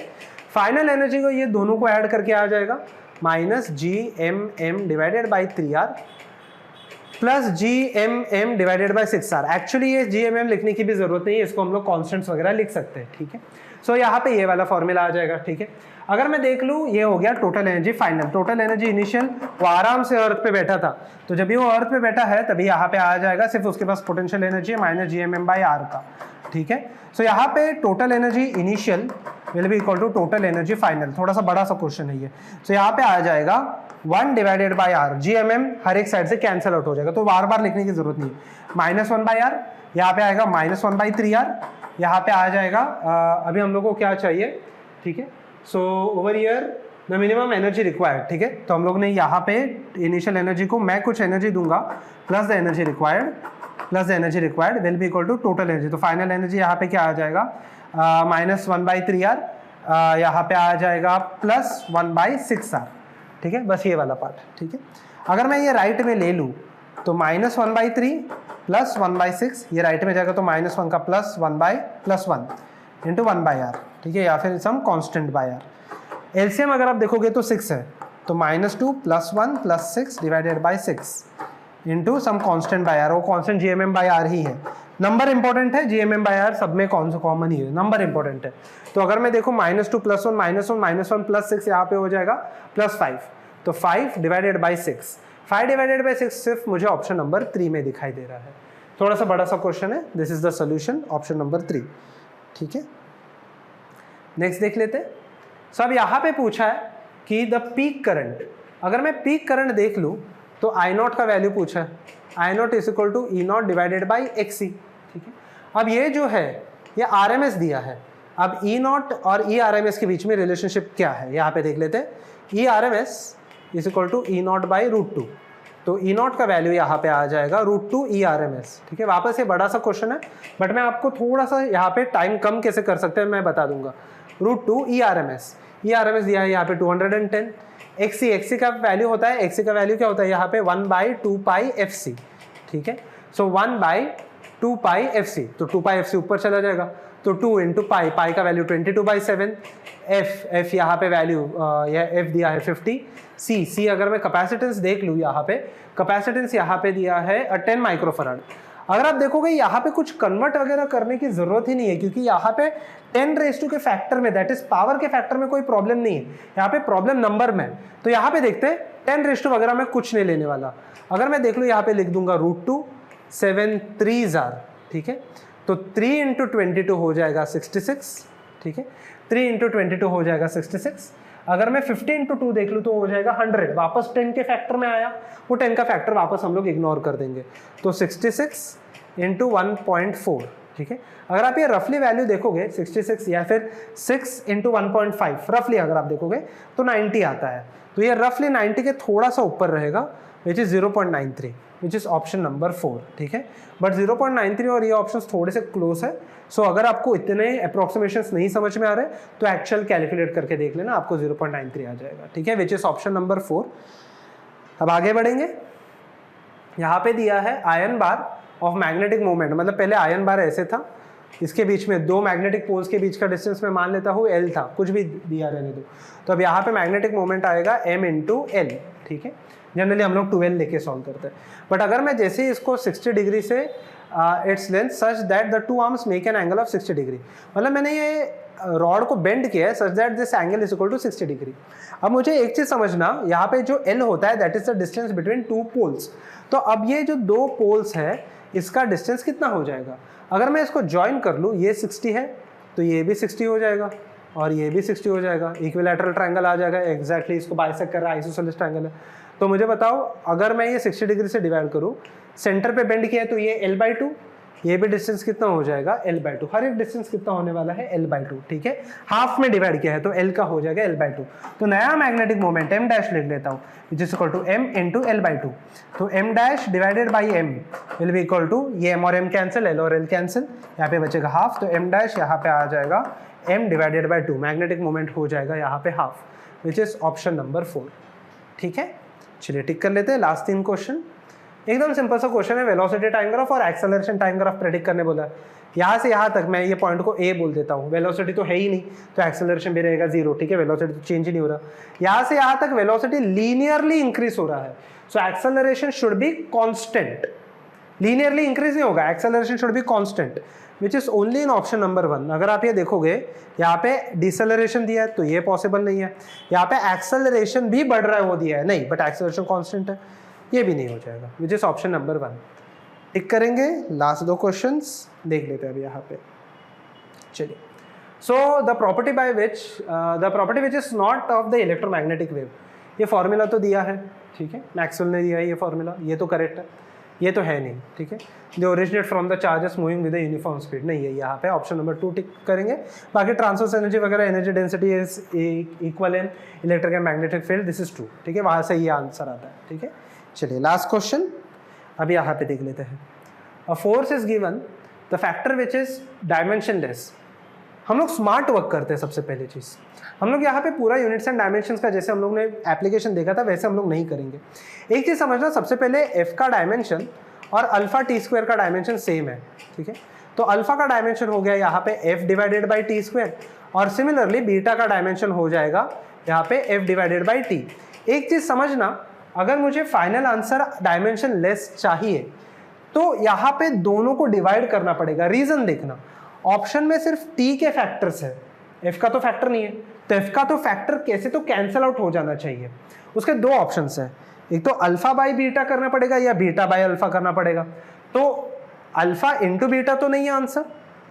फाइनल एनर्जी को ये दोनों को ऐड करके आ जाएगा -GMM divided by 3R plus GMM divided by 6R। Actually ये GMM लिखने की भी जरूरत नहीं है, इसको हम लोग कॉन्स्टेंट्स वगैरह लिख सकते हैं, ठीक है। सो यहाँ पे ये वाला फॉर्मूला आ जाएगा, ठीक है। अगर मैं देख लूँ ये हो गया total energy final. Total energy initial वो आराम से अर्थ पे बैठा था, तो जब भी वो अर्थ पे बैठा है तभी यहाँ पे आ जाएगा सिर्फ उसके पास पोटेंशियल एनर्जी है -GMM बाई R का, ठीक है। सो यहाँ पे total energy initial will be equal to total energy final. थोड़ा सा बड़ा सा क्वेश्चन है ये। सो यहाँ पे आ जाएगा 1 डिवाइडेड बाई R। GMM हर एक साइड से कैंसिल आउट हो जाएगा, तो बार बार लिखने की जरूरत नहीं है। -1 बाई R, यहाँ पे आएगा -1 बाई 3R, यहाँ पे आ जाएगा अभी हम लोग को क्या चाहिए, ठीक है। So over year the minimum energy required, ठीक है। तो हम लोग ने यहाँ पे इनिशियल एनर्जी को मैं कुछ एनर्जी दूंगा plus the energy required will be equal to total energy. तो फाइनल एनर्जी यहाँ पे क्या आ जाएगा -1 बाई 3R, यहाँ पे आ जाएगा +1 बाई 6R, ठीक है। बस ये वाला पार्ट, ठीक है। अगर मैं ये राइट में ले लूँ तो -1 बाई 3 प्लस 1 बाई 6, ये राइट में जाएगा तो -1 का +1 इंटू 1 बाई R, ठीक है, या फिर some constant by R। LCM अगर आप देखोगे तो 6 है, तो -2 + 1 + 6 divided by 6 into some constant by R। वो कांस्टेंट GMM बाय R ही है। नंबर इंपॉर्टेंट है, GMM बाय R सब में कौन सा कॉमन ही है, नंबर इंपॉर्टेंट है। तो अगर मैं देखूँ -2 + 1 -1 + 6 यहाँ पे हो जाएगा +5, तो 5 डिवाइडेड बाई 6। 5 डिवाइडेड बाई 6 सिर्फ मुझे ऑप्शन नंबर 3 में दिखाई दे रहा है। थोड़ा सा बड़ा सा क्वेश्चन है, this is the solution, option number 3, ठीक है। नेक्स्ट देख लेते हैं। सो अब यहाँ पे पूछा है कि द पीक करंट, अगर मैं पीक करंट देख लूँ तो I0 का वैल्यू पूछा है। I0 is equal to E0 divided by XC, ठीक है। अब ये जो है ये RMS दिया है। अब E0 और ERMS के बीच में रिलेशनशिप क्या है यहाँ पे देख लेते हैं। ERMS is equal to E0 by √2, तो E0 का वैल्यू यहाँ पे आ जाएगा √2 ERMS, ठीक है। वापस ये बड़ा सा क्वेश्चन है बट मैं आपको थोड़ा सा यहाँ पे टाइम कम कैसे कर सकते हैं मैं बता दूंगा। √2 ERMS दिया है यहाँ पे 210। XC का वैल्यू होता है, XC का वैल्यू क्या होता है यहाँ पे 1/2 पाई FC, ठीक है। सो 1/2 पाई FC, तो 2 पाई FC ऊपर चला जाएगा, तो 2 इंटू पाई, पाई का वैल्यू 22/7। F यहाँ पे वैल्यू यह F दिया है 50। C अगर मैं कैपेसिटेंस देख लूँ यहाँ पे, कैपेसिटेंस यहाँ पे दिया है 10 माइक्रोफराड। अगर आप देखोगे यहाँ पे कुछ कन्वर्ट वगैरह करने की जरूरत ही नहीं है, क्योंकि यहाँ पे 10 के फैक्टर में, दैट इज पावर के फैक्टर में कोई प्रॉब्लम नहीं है, यहाँ पे प्रॉब्लम नंबर में। तो यहाँ पे देखते हैं 10 वगैरह में कुछ नहीं लेने वाला। अगर मैं देख लूँ यहाँ पे लिख दूंगा √2, 7 3s R, ठीक है। तो 3 इंटू 22 हो जाएगा 66, ठीक है। 3 इंटू 22 हो जाएगा 66। अगर मैं 50 इंटू 2 देख लूँ तो हो जाएगा 100, वापस 10 के फैक्टर में आया, वो 10 का फैक्टर वापस हम लोग इग्नोर कर देंगे, तो 66 इंटू 1.4, ठीक है। अगर आप ये रफली वैल्यू देखोगे 66 या फिर 6 इंटू 1.5 रफली अगर आप देखोगे तो 90 आता है। तो ये रफली 90 के थोड़ा सा ऊपर रहेगा, which is 0.93, which is option number 4, ठीक है। बट 0.93 और ये ऑप्शन थोड़े से क्लोज है। सो अगर आपको इतने अप्रोक्सीमेशंस नहीं समझ में आ रहे तो एक्चुअल कैलकुलेट करके देख लेना, आपको 0.93 आ जाएगा, ठीक है, विच इज ऑप्शन नंबर 4। अब आगे बढ़ेंगे। यहाँ पे दिया है ion bar of magnetic movement, मतलब पहले आयन बार ऐसे था, इसके बीच में दो मैग्नेटिक पोल्स के बीच का डिस्टेंस मैं मान लेता हूँ L था, कुछ भी दिया रहने दो। तो अब यहाँ पे मैग्नेटिक मोमेंट आएगा M इंटू L, ठीक है। जनरली हम लोग 12 लेके सॉल्व करते हैं, बट अगर मैं जैसे ही इसको 60 डिग्री से its length such that the two arms make an angle of 60 degree, मतलब मैंने ये रॉड को बेंड किया है such that this angle is equal to 60 degree. अब मुझे एक चीज समझना, यहाँ पे जो L होता है that is the distance between two poles. तो अब ये जो दो पोल्स है इसका डिस्टेंस कितना हो जाएगा? अगर मैं इसको ज्वाइन कर लूँ, ये 60 है तो ये भी 60 हो जाएगा और ये भी 60 हो जाएगा, इक्विलैटरल ट्रायंगल आ जाएगा, एग्जैक्टली इसको बाइसेक्ट कर रहा है, आइसोसेलेस ट्रायंगल है। तो मुझे बताओ अगर मैं ये 60 डिग्री से डिवाइड करूँ, सेंटर पे बेंड किया है तो ये l/2, ये भी डिस्टेंस कितना हो जाएगा l/2, हर एक डिस्टेंस कितना होने वाला है l/2, ठीक है। हाफ में डिवाइड किया है तो l का हो जाएगा l/2। तो नया मैग्नेटिक मोमेंट m डैश लिख लेता हूँ, which is equal to m into l/2। तो m dash divided by m will be equal to, ये m और m कैंसिल, l और l कैंसिल, यहाँ पे बचेगा हाफ, तो m डैश यहाँ पे आ जाएगा m divided by 2, magnetic moment हो जाएगा यहाँ पे half, which is option number 4, ठीक है। चलिए टिक कर लेते हैं। लास्ट 3 क्वेश्चन, एकदम सिंपल सा क्वेश्चन है, वेलोसिटी टाइम ग्राफ और एक्सेलरेशन टाइम ग्राफ प्रेडिक्ट करने बोला है। यहाँ से यहाँ तक मैं ये पॉइंट को ए बोल देता हूँ, वेलोसिटी तो है ही नहीं तो एक्सेलरेशन भी रहेगा 0, ठीक है, वेलोसिटी तो चेंज ही नहीं हो रहा। यहाँ से यहाँ तक वेलोसिटी लीनियरली इंक्रीज हो रहा है, so acceleration should be constant, linearly increase नहीं होगा, acceleration should be constant, which is only in option number 1। अगर आप ये देखोगे यहाँ पे डिसेलरेशन दिया है तो ये पॉसिबल नहीं है, यहाँ पे एक्सेलरेशन भी बढ़ रहा है वो दिया है नहीं, बट एक्सेलरेशन कांस्टेंट है, ये भी नहीं हो जाएगा, विच इज ऑप्शन नंबर 1। टिक करेंगे। लास्ट 2 क्वेश्चंस देख लेते हैं अभी यहाँ पे। चलिए, so the property by which is not of the electromagnetic wave, ये फॉर्मूला तो दिया है, ठीक है, मैक्सवेल ने दिया है ये फॉर्मूला, ये तो करेक्ट है, ये तो है नहीं, ठीक है। जो originate from the charges moving with the uniform speed, नहीं है, यहाँ पे ऑप्शन नंबर 2 टिक करेंगे। बाकी ट्रांसवर्स एनर्जी वगैरह, energy density is equal in electric and magnetic field, this is true, ठीक है, वहाँ से ये आंसर आता है, ठीक है। चलिए लास्ट क्वेश्चन अभी यहाँ पे देख लेते हैं। A force is given, the factor which is dimensionless. हम लोग स्मार्ट वर्क करते हैं, सबसे पहली चीज़ हम लोग यहाँ पे पूरा यूनिट्स एंड डायमेंशंस का जैसे हम लोग ने एप्लीकेशन देखा था वैसे हम लोग नहीं करेंगे। एक चीज़ समझना, सबसे पहले f का डायमेंशन और अल्फा टी स्क्वायर का डायमेंशन सेम है, ठीक है। तो अल्फा का डायमेंशन हो गया यहाँ पे f divided by T square, और सिमिलरली बीटा का डायमेंशन हो जाएगा यहाँ पे f डिवाइडेड बाई टी। एक चीज़ समझना, अगर मुझे फाइनल आंसर डायमेंशन लेस चाहिए तो यहाँ पे दोनों को डिवाइड करना पड़ेगा। रीजन देखना, ऑप्शन में सिर्फ t के फैक्टर्स है, f का तो फैक्टर नहीं है, तो f का तो फैक्टर कैसे तो कैंसिल आउट हो जाना चाहिए। उसके 2 ऑप्शंस है, एक तो अल्फा बाई बीटा करना पड़ेगा या बीटा बाई अल्फा करना पड़ेगा। तो अल्फा इंटू बीटा तो नहीं है आंसर,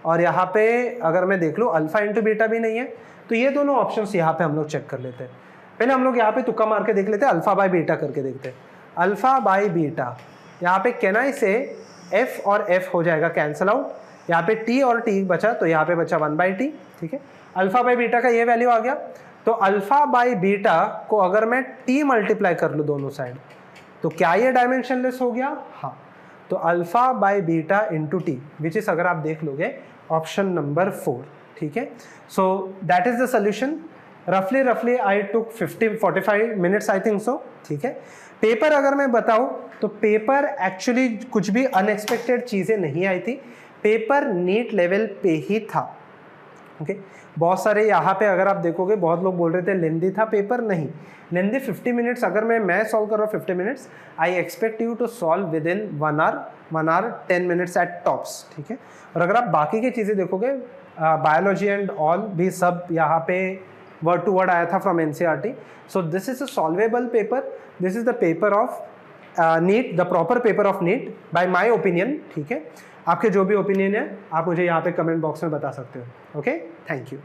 और यहाँ पे अगर मैं देख लूँ अल्फा इंटू बीटा भी नहीं है, तो ये दोनों ऑप्शंस यहाँ पे हम लोग चेक कर लेते हैं। पहले हम लोग यहाँ पे तुक्का मार के देख लेते हैं, अल्फा बाई बीटा करके देखते हैं। अल्फा बाई बीटा, यहाँ पे कैन आई से f और f हो जाएगा कैंसिल आउट, यहाँ पे t और t बचा तो यहाँ पे बचा 1/t, ठीक है। अल्फा बाई बीटा का ये वैल्यू आ गया, तो अल्फा बाई बीटा को अगर मैं t मल्टीप्लाई कर लूँ दोनों साइड, तो क्या ये डायमेंशनलेस हो गया? हाँ, तो alpha by beta into T, which is अगर आप देख लोगे ऑप्शन नंबर 4, ठीक है। So that is the solution. रफली आई टुक 45 मिनट्स आई थिंक सो, ठीक है। पेपर अगर मैं बताऊँ तो पेपर एक्चुअली कुछ भी अनएक्सपेक्टेड चीज़ें नहीं आई थी, पेपर नीट लेवल पे ही था, ओके। बहुत सारे यहाँ पे अगर आप देखोगे बहुत लोग बोल रहे थे लेंदी था पेपर, नहीं लेंदी 50 मिनट्स, अगर मैं सॉल्व कर रहा हूँ 50 minutes, I expect you to solve within 1 hour 10 minutes at tops, ठीक है। और अगर आप बाकी की चीज़ें देखोगे बायोलॉजी एंड ऑल भी सब यहाँ पे वर्ड टू वर्ड आया था from NCERT, so this is a solvable paper, this is the paper of NEET, the proper paper of NEET by my opinion, ठीक है। आपके जो भी ओपिनियन है आप मुझे यहाँ पे कमेंट बॉक्स में बता सकते हो, ओके। Thank you.